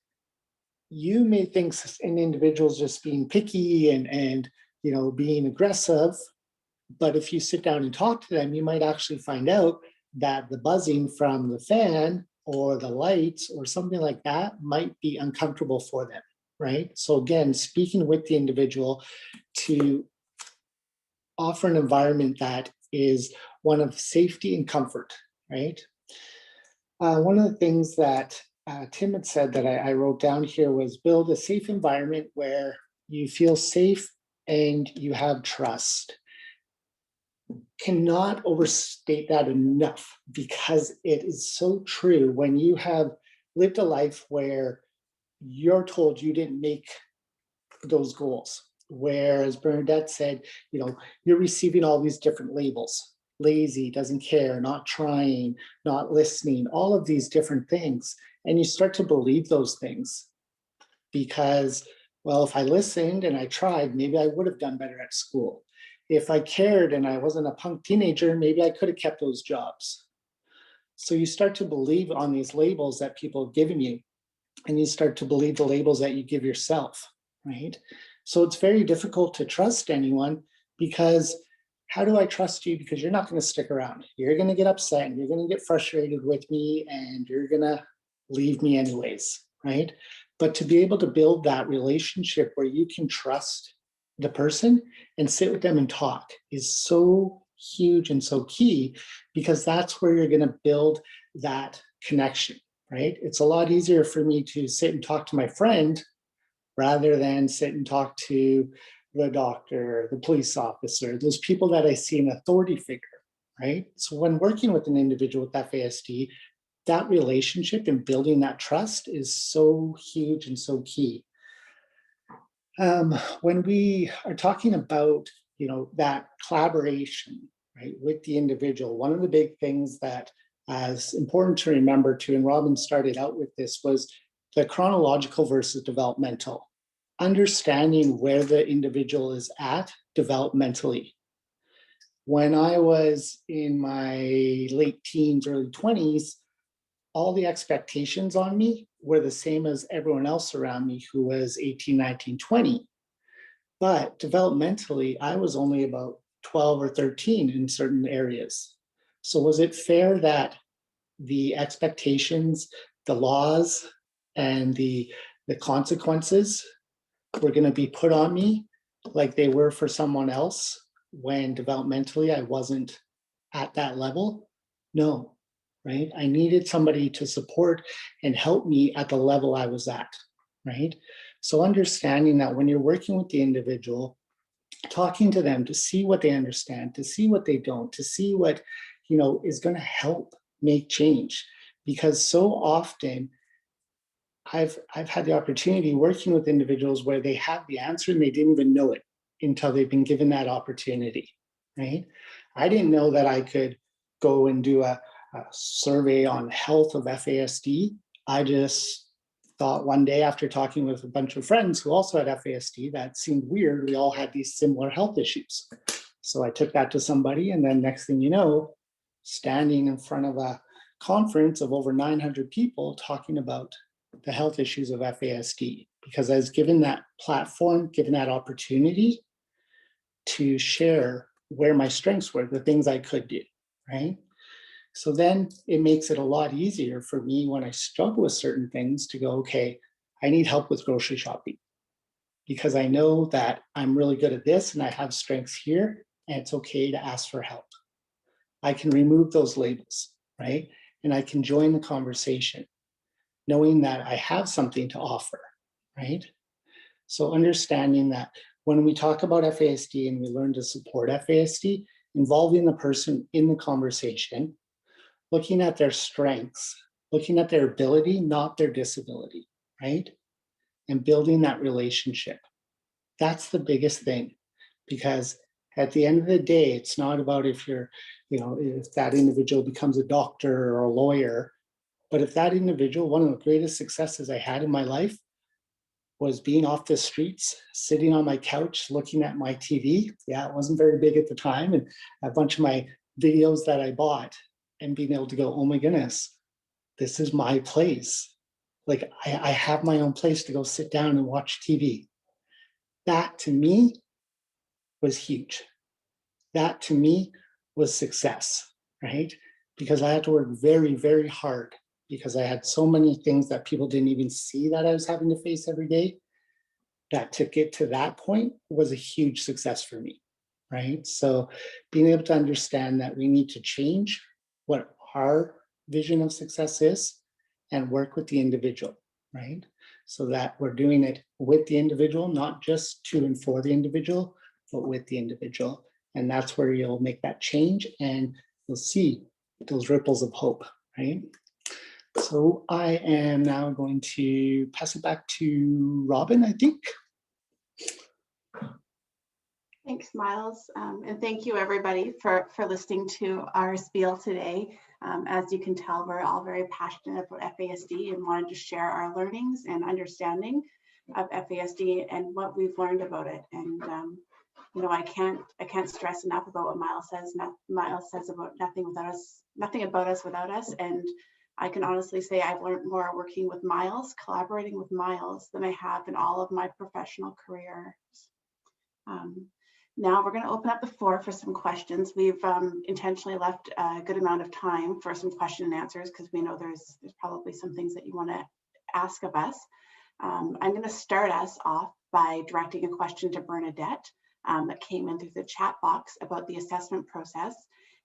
you may think an individual's just being picky and you know, being aggressive, but if you sit down and talk to them, you might actually find out that the buzzing from the fan or the lights or something like that might be uncomfortable for them, right? So again, speaking with the individual to offer an environment that is one of safety and comfort, right? One of the things that Tim had said that I wrote down here was build a safe environment where you feel safe and you have trust. Cannot overstate that enough, because it is so true. When you have lived a life where you're told you didn't make those goals, where, as Bernadette said, you know, you're receiving all these different labels: lazy, doesn't care, not trying, not listening, all of these different things. And you start to believe those things because, well, if I listened and I tried, maybe I would have done better at school. If I cared and I wasn't a punk teenager, maybe I could have kept those jobs. So you start to believe on these labels that people have given you, and you start to believe the labels that you give yourself, right? So it's very difficult to trust anyone, because how do I trust you? Because you're not going to stick around. You're going to get upset and you're going to get frustrated with me and you're going to leave me anyways, right? But to be able to build that relationship where you can trust the person and sit with them and talk is so huge and so key, because that's where you're going to build that connection, right? It's a lot easier for me to sit and talk to my friend rather than sit and talk to the doctor, the police officer, those people that I see an authority figure, right? So when working with an individual with FASD, that relationship and building that trust is so huge and so key. When we are talking about, you know, that collaboration, right, with the individual, one of the big things that is important to remember too, and Robin started out with this, was the chronological versus developmental. Understanding where the individual is at developmentally. When I was in my late teens, early 20s, all the expectations on me were the same as everyone else around me who was 18, 19, 20. But developmentally, I was only about 12 or 13 in certain areas. So was it fair that the expectations, the laws, and the consequences were going to be put on me like they were for someone else when developmentally I wasn't at that level? No, right? I needed somebody to support and help me at the level I was at, right? So understanding that when you're working with the individual, talking to them to see what they understand, to see what they don't, to see what, is going to help make change. Because so often I've had the opportunity working with individuals where they have the answer and they didn't even know it until they've been given that opportunity, right? I didn't know that I could go and do a survey on health of FASD. I just thought one day after talking with a bunch of friends who also had FASD, that seemed weird. We all had these similar health issues. So I took that to somebody, and then next thing you know, standing in front of a conference of over 900 people talking about the health issues of FASD, because I was given that platform, given that opportunity to share where my strengths were, the things I could do, right? So then it makes it a lot easier for me when I struggle with certain things to go, okay, I need help with grocery shopping because I know that I'm really good at this and I have strengths here, and it's okay to ask for help. I can remove those labels, right? And I can join the conversation, knowing that I have something to offer, right? So understanding that when we talk about FASD and we learn to support FASD, involving the person in the conversation, looking at their strengths, looking at their ability, not their disability, right? And building that relationship. That's the biggest thing, because at the end of the day, it's not about if you're, if that individual becomes a doctor or a lawyer, but if that individual, one of the greatest successes I had in my life was being off the streets, sitting on my couch, looking at my TV. Yeah, it wasn't very big at the time. And a bunch of my videos that I bought and being able to go, oh my goodness, this is my place. Like I have my own place to go sit down and watch TV. That to me was huge. That to me was success, right? Because I had to work very, very hard because I had so many things that people didn't even see that I was having to face every day. That to get to that point was a huge success for me, right? So being able to understand that we need to change what our vision of success is and work with the individual, right? So that we're doing it with the individual, not just to and for the individual, but with the individual. And that's where you'll make that change and you'll see those ripples of hope, right? So I am now going to pass it back to Robin, I think. Thanks, Miles. And thank you everybody for listening to our spiel today. As you can tell, we're all very passionate about FASD and wanted to share our learnings and understanding of FASD and what we've learned about it. And I can't stress enough about what Miles says. Miles says about nothing about us without us. And I can honestly say I've learned more working with Miles, collaborating with Miles, than I have in all of my professional careers. Now we're going to open up the floor for some questions. We've intentionally left a good amount of time for some question and answers because we know there's probably some things that you want to ask of us. I'm going to start us off by directing a question to Bernadette that came in through the chat box about the assessment process.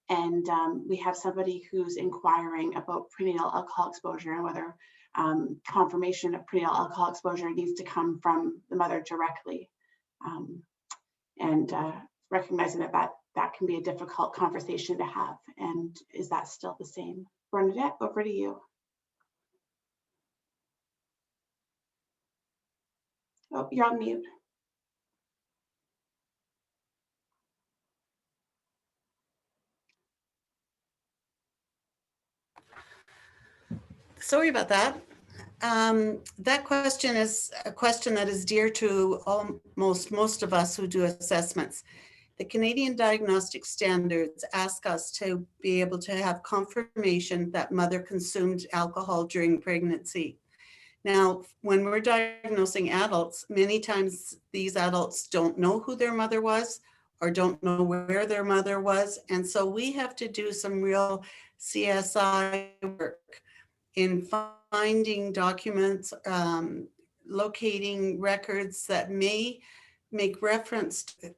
And we have somebody who's inquiring about prenatal alcohol exposure and whether confirmation of prenatal alcohol exposure needs to come from the mother directly. And recognizing that can be a difficult conversation to have. And is that still the same? Bernadette, over to you. Oh, you're on mute. Sorry about that. That question is a question that is dear to most of us who do assessments. The Canadian Diagnostic Standards ask us to be able to have confirmation that mother consumed alcohol during pregnancy. Now, when we're diagnosing adults, many times these adults don't know who their mother was or don't know where their mother was. And so we have to do some real CSI work in finding documents, locating records that may make reference to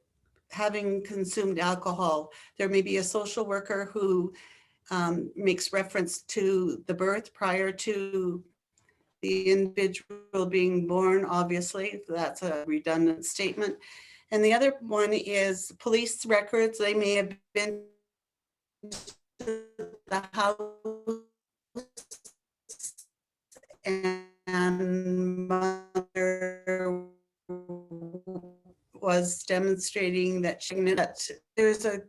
having consumed alcohol. There may be a social worker who makes reference to the birth prior to the individual being born, obviously. That's a redundant statement. And the other one is police records. They may have been to the house and mother was demonstrating that there's a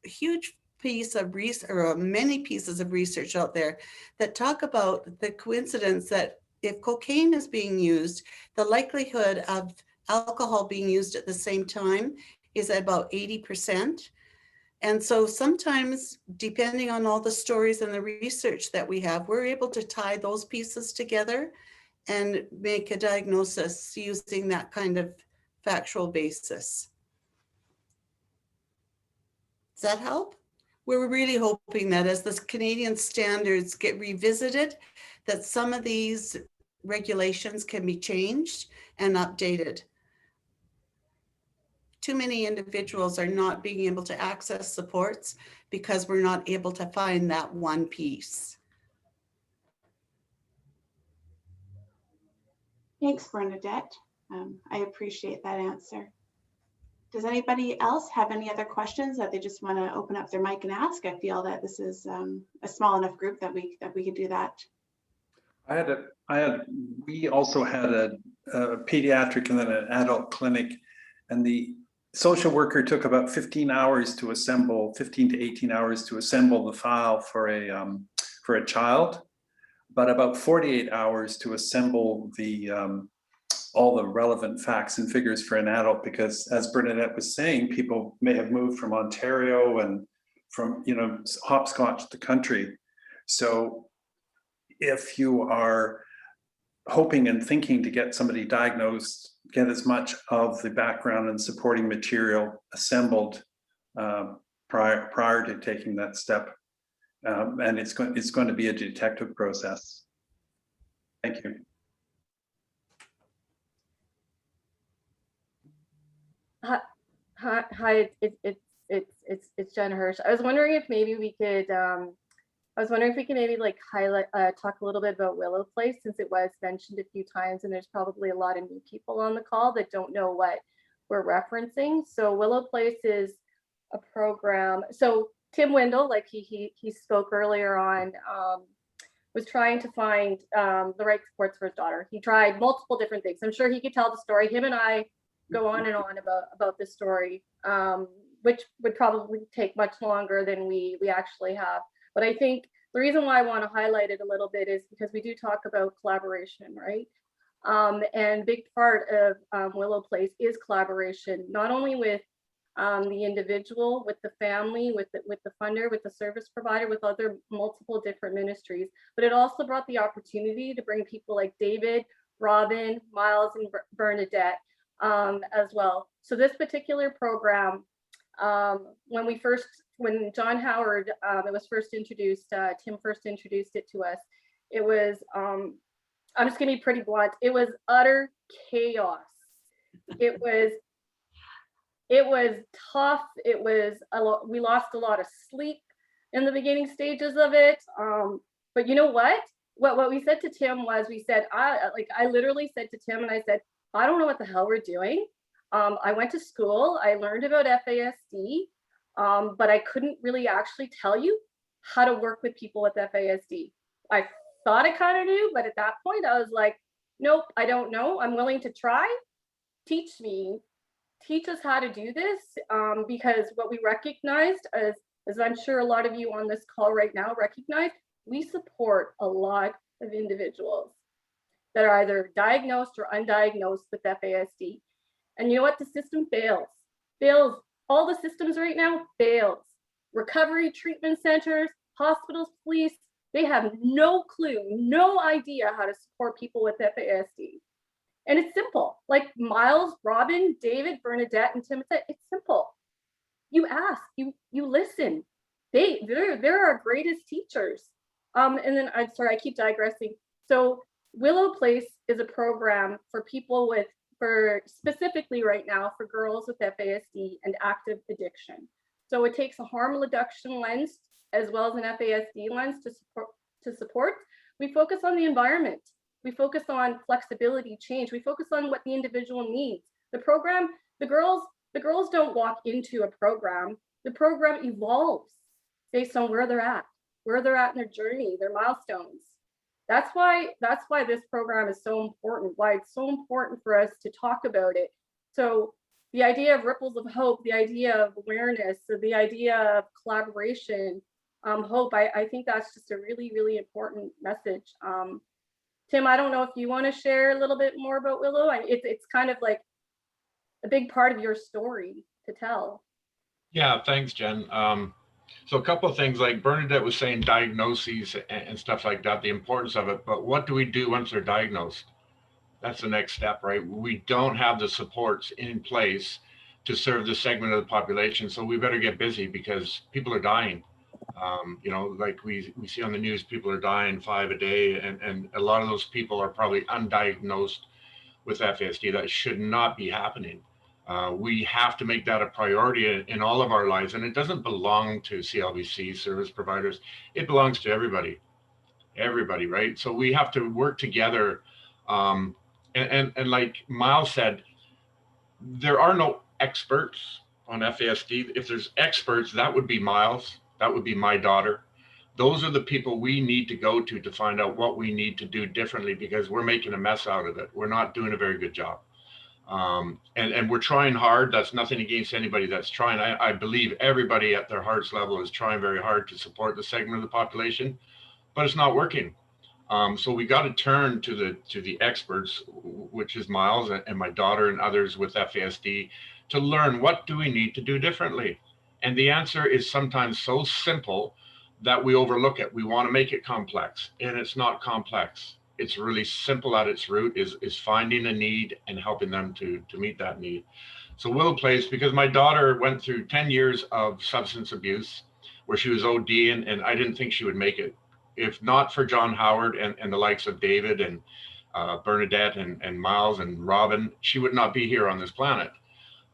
huge piece of research, or many pieces of research out there that talk about the coincidence that if cocaine is being used, the likelihood of alcohol being used at the same time is about 80%. And so sometimes, depending on all the stories and the research that we have, we're able to tie those pieces together and make a diagnosis using that kind of factual basis. Does that help? We're really hoping that as the Canadian standards get revisited, that some of these regulations can be changed and updated. Too many individuals are not being able to access supports because we're not able to find that one piece. Thanks, Bernadette. I appreciate that answer. Does anybody else have any other questions that they just want to open up their mic and ask? I feel that this is a small enough group that we could do that. We also had a pediatric and then an adult clinic, and the social worker took about 15 hours to assemble, 15 to 18 hours to assemble the file for a child, but about 48 hours to assemble the all the relevant facts and figures for an adult, because as Bernadette was saying, people may have moved from Ontario and from, hopscotch the country. So if you are hoping and thinking to get somebody diagnosed, get as much of the background and supporting material assembled prior to taking that step. And it's going to be a detective process. Thank you. Hi, it's Jen Hirsch. I was wondering if maybe we could maybe like highlight, talk a little bit about Willow Place, since it was mentioned a few times, and there's probably a lot of new people on the call that don't know what we're referencing. So Willow Place is a program. So Tim Windle, like he spoke earlier on, was trying to find the right supports for his daughter. He tried multiple different things. I'm sure he could tell the story. Him and I go on and on about this story, which would probably take much longer than we actually have. But I think the reason why I want to highlight it a little bit is because we do talk about collaboration, right? And big part of Willow Place is collaboration, not only with the individual, with the family, with the funder, with the service provider, with other multiple different ministries, but it also brought the opportunity to bring people like David, Robin, Miles, and Bernadette as well. So this particular program, when John Howard, it was first introduced, Tim first introduced it to us, it was, I'm just gonna be pretty blunt, it was utter chaos. It was tough. It was we lost a lot of sleep in the beginning stages of it. But you know what we said to Tim was, we said, I literally said to Tim, and I said, I don't know what the hell we're doing. I went to school, I learned about FASD, but I couldn't really actually tell you how to work with people with FASD. I thought I kind of knew, but at that point I was like, nope, I don't know. I'm willing to try. Teach us how to do this, because what we recognized, as I'm sure a lot of you on this call right now recognize, we support a lot of individuals that are either diagnosed or undiagnosed with FASD. And you know what? The system fails. All the systems right now fails. Recovery treatment centers, hospitals, police, They have no clue, no idea how to support people with FASD. And it's simple. Like Miles, Robin, David, Bernadette, and Tim said, it's simple. You ask, you listen. They're our greatest teachers. And then I'm sorry, I keep digressing. So Willow Place is a program for people with, for specifically right now for girls with FASD and active addiction. So it takes a harm reduction lens as well as an FASD lens to support. We focus on the environment. We focus on flexibility, change. We focus on what the individual needs. The program, the girls don't walk into a program. The program evolves based on where they're at in their journey, their milestones. That's why this program is so important, why it's so important for us to talk about it. So the idea of ripples of hope, the idea of awareness, so the idea of collaboration, hope, I think that's just a really, really important message. Tim, I don't know if you want to share a little bit more about Willow. It's kind of like a big part of your story to tell. Yeah, thanks, Jen. So a couple of things, like Bernadette was saying, diagnoses and stuff like that, the importance of it. But what do we do once they're diagnosed? That's the next step, right? We don't have the supports in place to serve this segment of the population. So we better get busy because people are dying. You know, like we see on the news, people are dying 5 a day, and a lot of those people are probably undiagnosed with FASD. That should not be happening. We have to make that a priority in all of our lives, and it doesn't belong to CLBC service providers. It belongs to everybody, right? So we have to work together. And like Miles said, there are no experts on FASD. If there's experts, that would be Miles. That would be my daughter. Those are the people we need to go to find out what we need to do differently, because we're making a mess out of it. We're not doing a very good job. And we're trying hard. That's nothing against anybody that's trying. I believe everybody at their heart's level is trying very hard to support the segment of the population, but it's not working. So we got to turn to the experts, which is Miles and my daughter and others with FASD, to learn what do we need to do differently. And the answer is sometimes so simple that we overlook it. We want to make it complex, and it's not complex. It's really simple at its root, is finding a need and helping them to meet that need. So Willow Place, because my daughter went through 10 years of substance abuse where she was ODing, and I didn't think she would make it. If not for John Howard and the likes of David and Bernadette and Miles and Robin, she would not be here on this planet.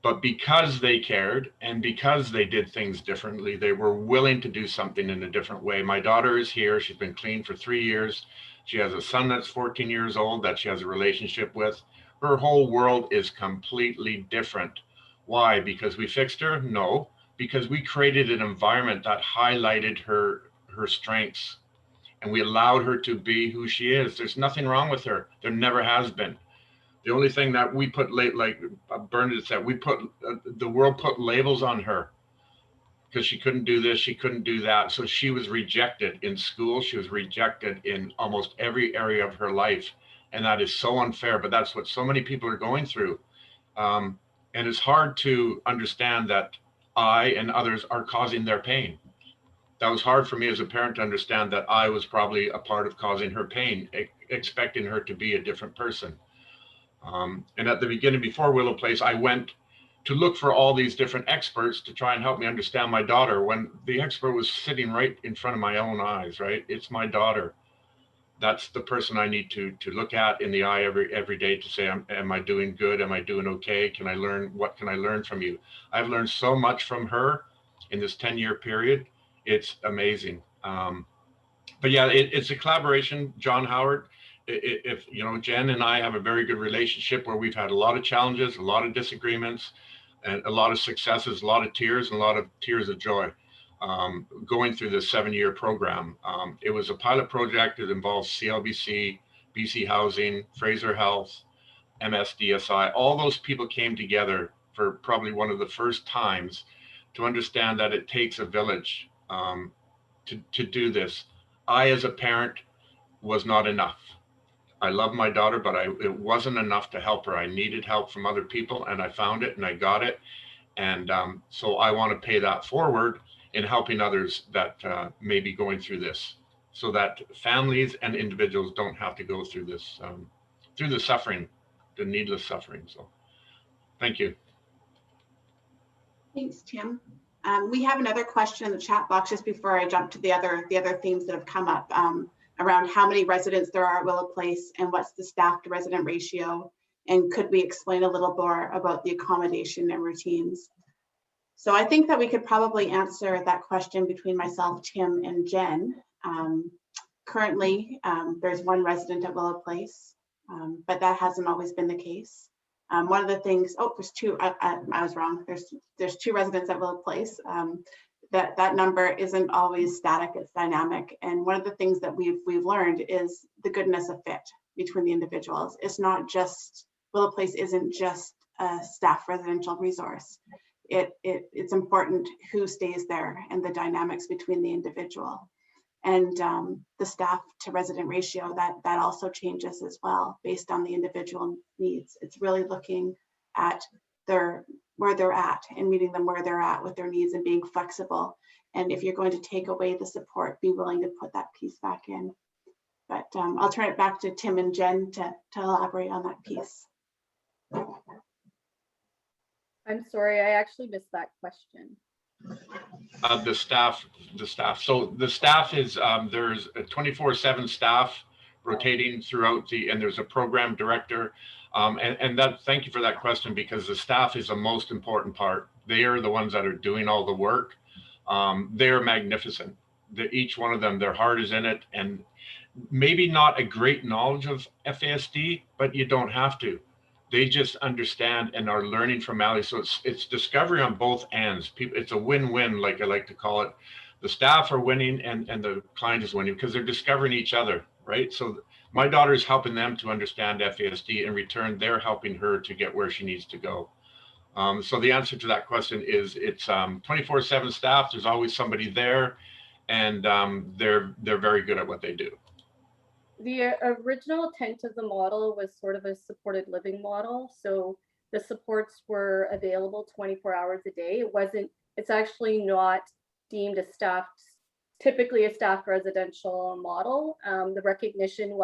But because they cared and because they did things differently, they were willing to do something in a different way. My daughter is here. She's been clean for 3 years. She has a son that's 14 years old that she has a relationship with. Her whole world is completely different. Why? Because we fixed her? No, because we created an environment that highlighted her strengths, and we allowed her to be who she is. There's nothing wrong with her. There never has been. The only thing that we put like Bernadette said, the world put labels on her because she couldn't do this, she couldn't do that. So she was rejected in school. She was rejected in almost every area of her life. And that is so unfair, but that's what so many people are going through. And it's hard to understand that I and others are causing their pain. That was hard for me as a parent to understand that I was probably a part of causing her pain, expecting her to be a different person. And at the beginning, before Willow Place, I went to look for all these different experts to try and help me understand my daughter, when the expert was sitting right in front of my own eyes, right? It's my daughter. That's the person I need to look at in the eye every day to say, am I doing good? Am I doing okay? Can I learn? What can I learn from you? I've learned so much from her in this 10-year period. It's amazing. But yeah, it's a collaboration. John Howard, if you know, Jen and I have a very good relationship where we've had a lot of challenges, a lot of disagreements, and a lot of successes, a lot of tears, and a lot of tears of joy going through this 7-year program. It was a pilot project that involves CLBC, BC Housing, Fraser Health, MSDSI. All those people came together for probably one of the first times to understand that it takes a village to do this. I, as a parent, was not enough. I love my daughter, but it wasn't enough to help her. I needed help from other people, and I found it and I got it. And so I want to pay that forward in helping others that may be going through this. so that families and individuals don't have to go through this, through the suffering, the needless suffering. So thank you. Thanks, Tim. We have another question in the chat box just before I jump to the other themes that have come up around how many residents there are at Willow Place and what's the staff to resident ratio, and could we explain a little more about the accommodation and routines. So I think that we could probably answer that question between myself, Tim, and Jen. Currently, there's one resident at Willow Place, but that hasn't always been the case. One of the things, oh, there's two, I was wrong. There's two residents at Willow Place. That number isn't always static, it's dynamic. And one of the things that we've learned is the goodness of fit between the individuals. It's not just, Willow Place isn't just a staff residential resource. It's important who stays there and the dynamics between the individual. And the staff to resident ratio, that also changes as well based on the individual needs. It's really looking at where they're at and meeting them where they're at with their needs and being flexible. And if you're going to take away the support, be willing to put that piece back in. But I'll turn it back to Tim and Jen to elaborate on that piece. I'm sorry, I actually missed that question. The staff. So the staff is, there's a 24/7 staff rotating throughout and there's a program director. And thank you for that question, because the staff is the most important part. They are the ones that are doing all the work. They're magnificent. Each one of them, their heart is in it, and maybe not a great knowledge of FASD, but you don't have to. They just understand and are learning from Ali. So it's discovery on both ends. It's a win-win, like I like to call it. The staff are winning and the client is winning because they're discovering each other, right? So my daughter is helping them to understand FASD. In return, they're helping her to get where she needs to go. So the answer to that question is it's 24/7 staff. There's always somebody there, and they're very good at what they do. The original intent of the model was sort of a supported living model. So the supports were available 24 hours a day. It's actually not deemed a typically a staff residential model. The recognition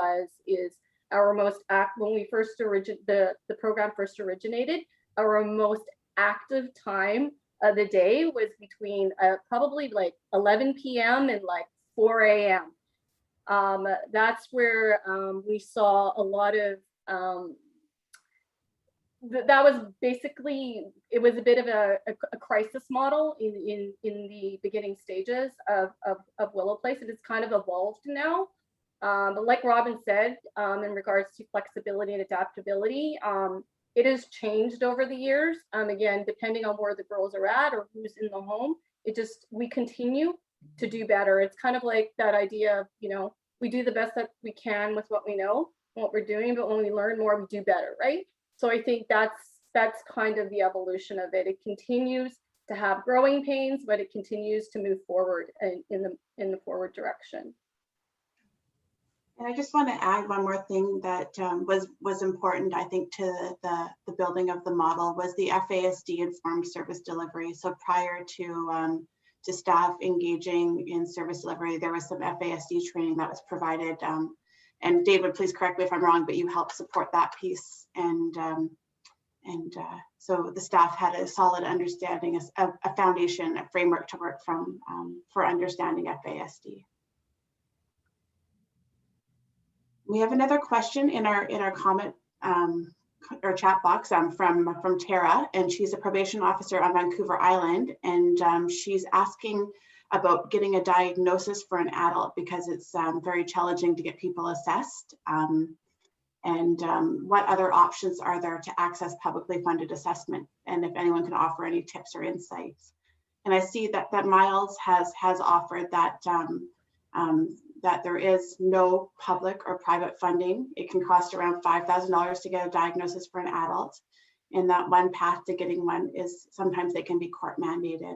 is our most when we first the program first originated, our most active time of the day was between probably like 11 p.m. and like 4 a.m. That's where we saw a lot of that was basically, it was a bit of a crisis model in the beginning stages of Willow Place. It has kind of evolved now. But like Robin said, in regards to flexibility and adaptability, it has changed over the years. Again, depending on where the girls are at or who's in the home, we continue to do better. It's kind of like that idea of, we do the best that we can with what we know, what we're doing, but when we learn more, we do better, right? So I think that's kind of the evolution of it. It continues to have growing pains, but it continues to move forward in the forward direction. And I just want to add one more thing that was important, I think, to the building of the model was the FASD informed service delivery. So prior to staff engaging in service delivery, there was some FASD training that was provided. And David, please correct me if I'm wrong, but you helped support that piece. And so the staff had a solid understanding, a foundation, a framework to work from for understanding FASD. We have another question in our comment or chat box from Tara, and she's a probation officer on Vancouver Island, and she's asking about getting a diagnosis for an adult because it's very challenging to get people assessed, and what other options are there to access publicly funded assessment, and if anyone can offer any tips or insights. And I see that Miles has offered that that there is no public or private funding. It can cost around $5,000 to get a diagnosis for an adult. And that one path to getting one is sometimes they can be court mandated.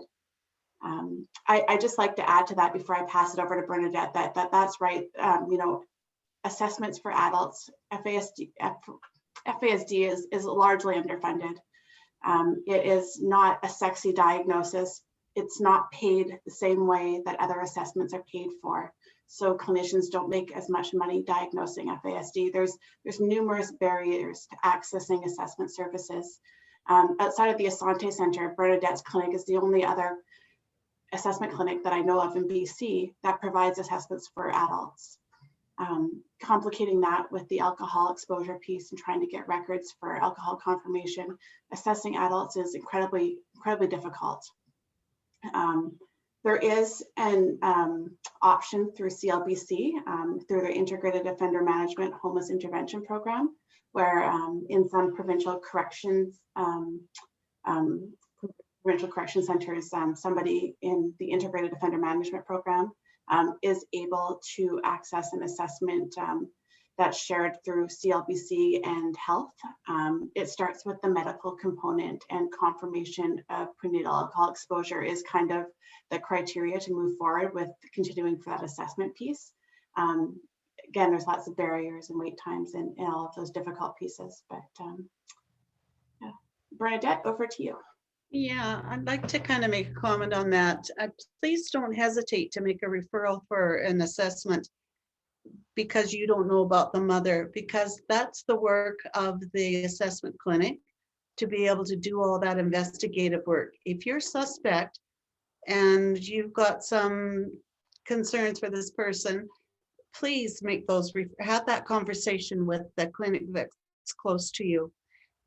I just like to add to that before I pass it over to Bernadette that's right. Assessments for adults, FASD is largely underfunded. It is not a sexy diagnosis. it's not paid the same way that other assessments are paid for. So clinicians don't make as much money diagnosing FASD. There's numerous barriers to accessing assessment services. Outside of the Asante Center, Bernadette's clinic is the only other assessment clinic that I know of in BC that provides assessments for adults. Complicating that with the alcohol exposure piece and trying to get records for alcohol confirmation, assessing adults is incredibly difficult. There is an option through CLBC, through their Integrated Offender Management Homeless Intervention Program, where in some provincial corrections centers, somebody in the Integrated Offender Management Program is able to access an assessment that's shared through CLBC and health. It starts with the medical component, and confirmation of prenatal alcohol exposure is kind of the criteria to move forward with continuing for that assessment piece. Again, there's lots of barriers and wait times in all of those difficult pieces, but yeah. Bernadette, over to you. Yeah, I'd like to kind of make a comment on that. Please don't hesitate to make a referral for an assessment because you don't know about the mother, because that's the work of the assessment clinic to be able to do all that investigative work. If you're suspect and you've got some concerns for this person, please make those, have that conversation with the clinic that's close to you.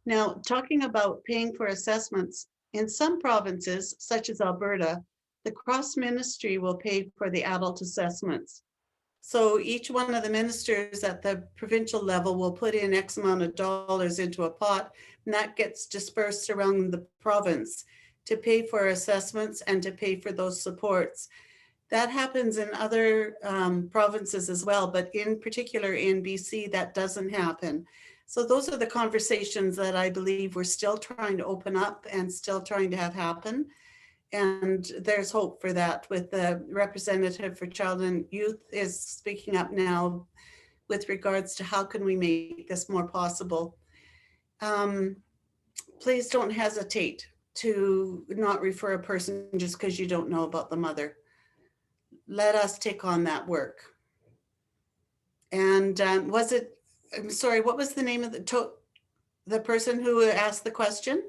Now, talking about paying for assessments, in some provinces, such as Alberta, the cross ministry will pay for the adult assessments. So each one of the ministers at the provincial level will put in X amount of dollars into a pot, and that gets dispersed around the province to pay for assessments and to pay for those supports. That happens in other provinces as well, but in particular in BC, that doesn't happen. So those are the conversations that I believe we're still trying to open up and still trying to have happen. And there's hope for that, with the representative for child and youth is speaking up now with regards to how can we make this more possible. Please don't hesitate to not refer a person just because you don't know about the mother. Let us take on that work. And was it, I'm sorry, what was the name of the person who asked the question?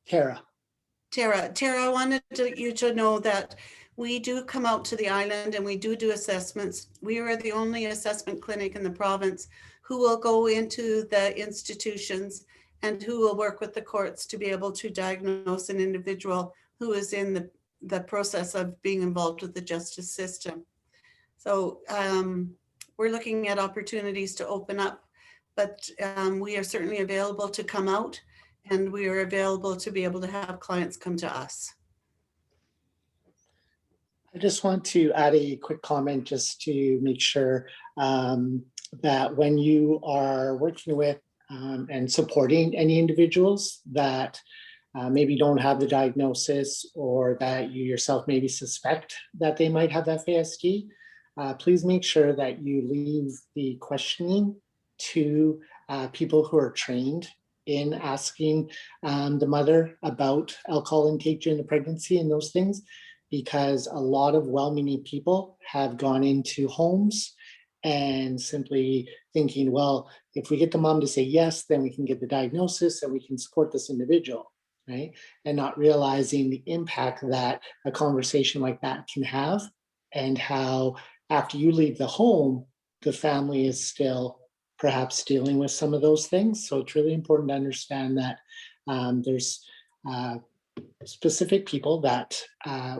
Tara. Tara, I wanted you to know that we do come out to the island and we do assessments. We are the only assessment clinic in the province who will go into the institutions and who will work with the courts to be able to diagnose an individual who is in the process of being involved with the justice system. So we're looking at opportunities to open up, but we are certainly available to come out, and we are available to be able to have clients come to us. I just want to add a quick comment just to make sure that when you are working with and supporting any individuals that maybe don't have the diagnosis, or that you yourself maybe suspect that they might have FASD, please make sure that you leave the questioning to people who are trained in asking the mother about alcohol intake during the pregnancy and those things, because a lot of well-meaning people have gone into homes and simply thinking, well, if we get the mom to say yes, then we can get the diagnosis and we can support this individual, right? And not realizing the impact that a conversation like that can have, and how after you leave the home, the family is still perhaps dealing with some of those things. So it's really important to understand that there's specific people that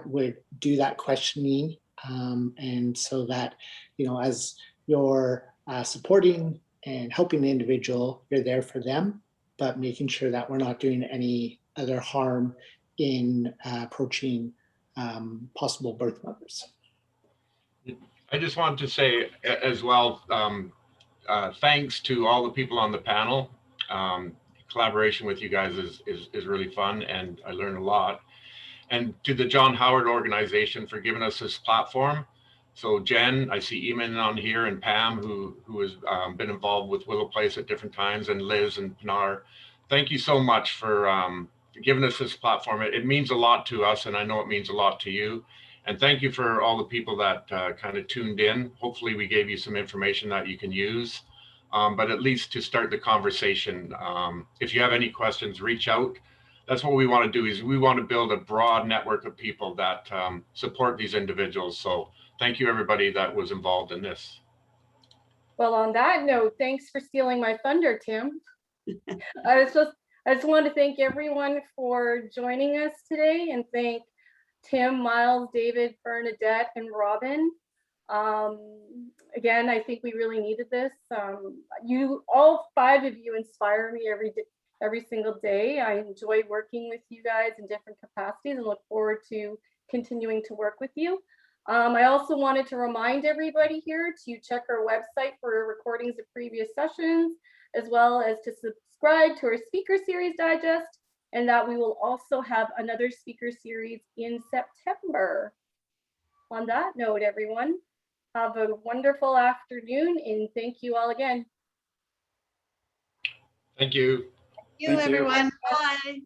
would do that questioning, and so that, you know, as you're supporting and helping the individual, you're there for them, but making sure that we're not doing any other harm in approaching possible birth mothers. I just wanted to say as well, thanks to all the people on the panel. Collaboration with you guys is really fun, and I learned a lot. And to the John Howard organization for giving us this platform. So Jen, I see Eamon on here, and Pam, who has been involved with Willow Place at different times, and Liz and Pinar. Thank you so much for giving us this platform. It means a lot to us, and I know it means a lot to you. And thank you for all the people that kind of tuned in. Hopefully we gave you some information that you can use, but at least to start the conversation. If you have any questions, reach out. That's what we want to do, is we want to build a broad network of people that support these individuals. So thank you, everybody that was involved in this. Well, on that note, thanks for stealing my thunder, Tim. I just want to thank everyone for joining us today, and thank Tim, Miles, David, Bernadette, and Robin. Again, I think we really needed this. All 5 of you inspire me every single day. I enjoy working with you guys in different capacities and look forward to continuing to work with you. I also wanted to remind everybody here to check our website for recordings of previous sessions, as well as to subscribe to our speaker series digest, and that we will also have another speaker series in September. On that note, everyone, have a wonderful afternoon, and thank you all again. Thank you. Thank you, everyone. Bye.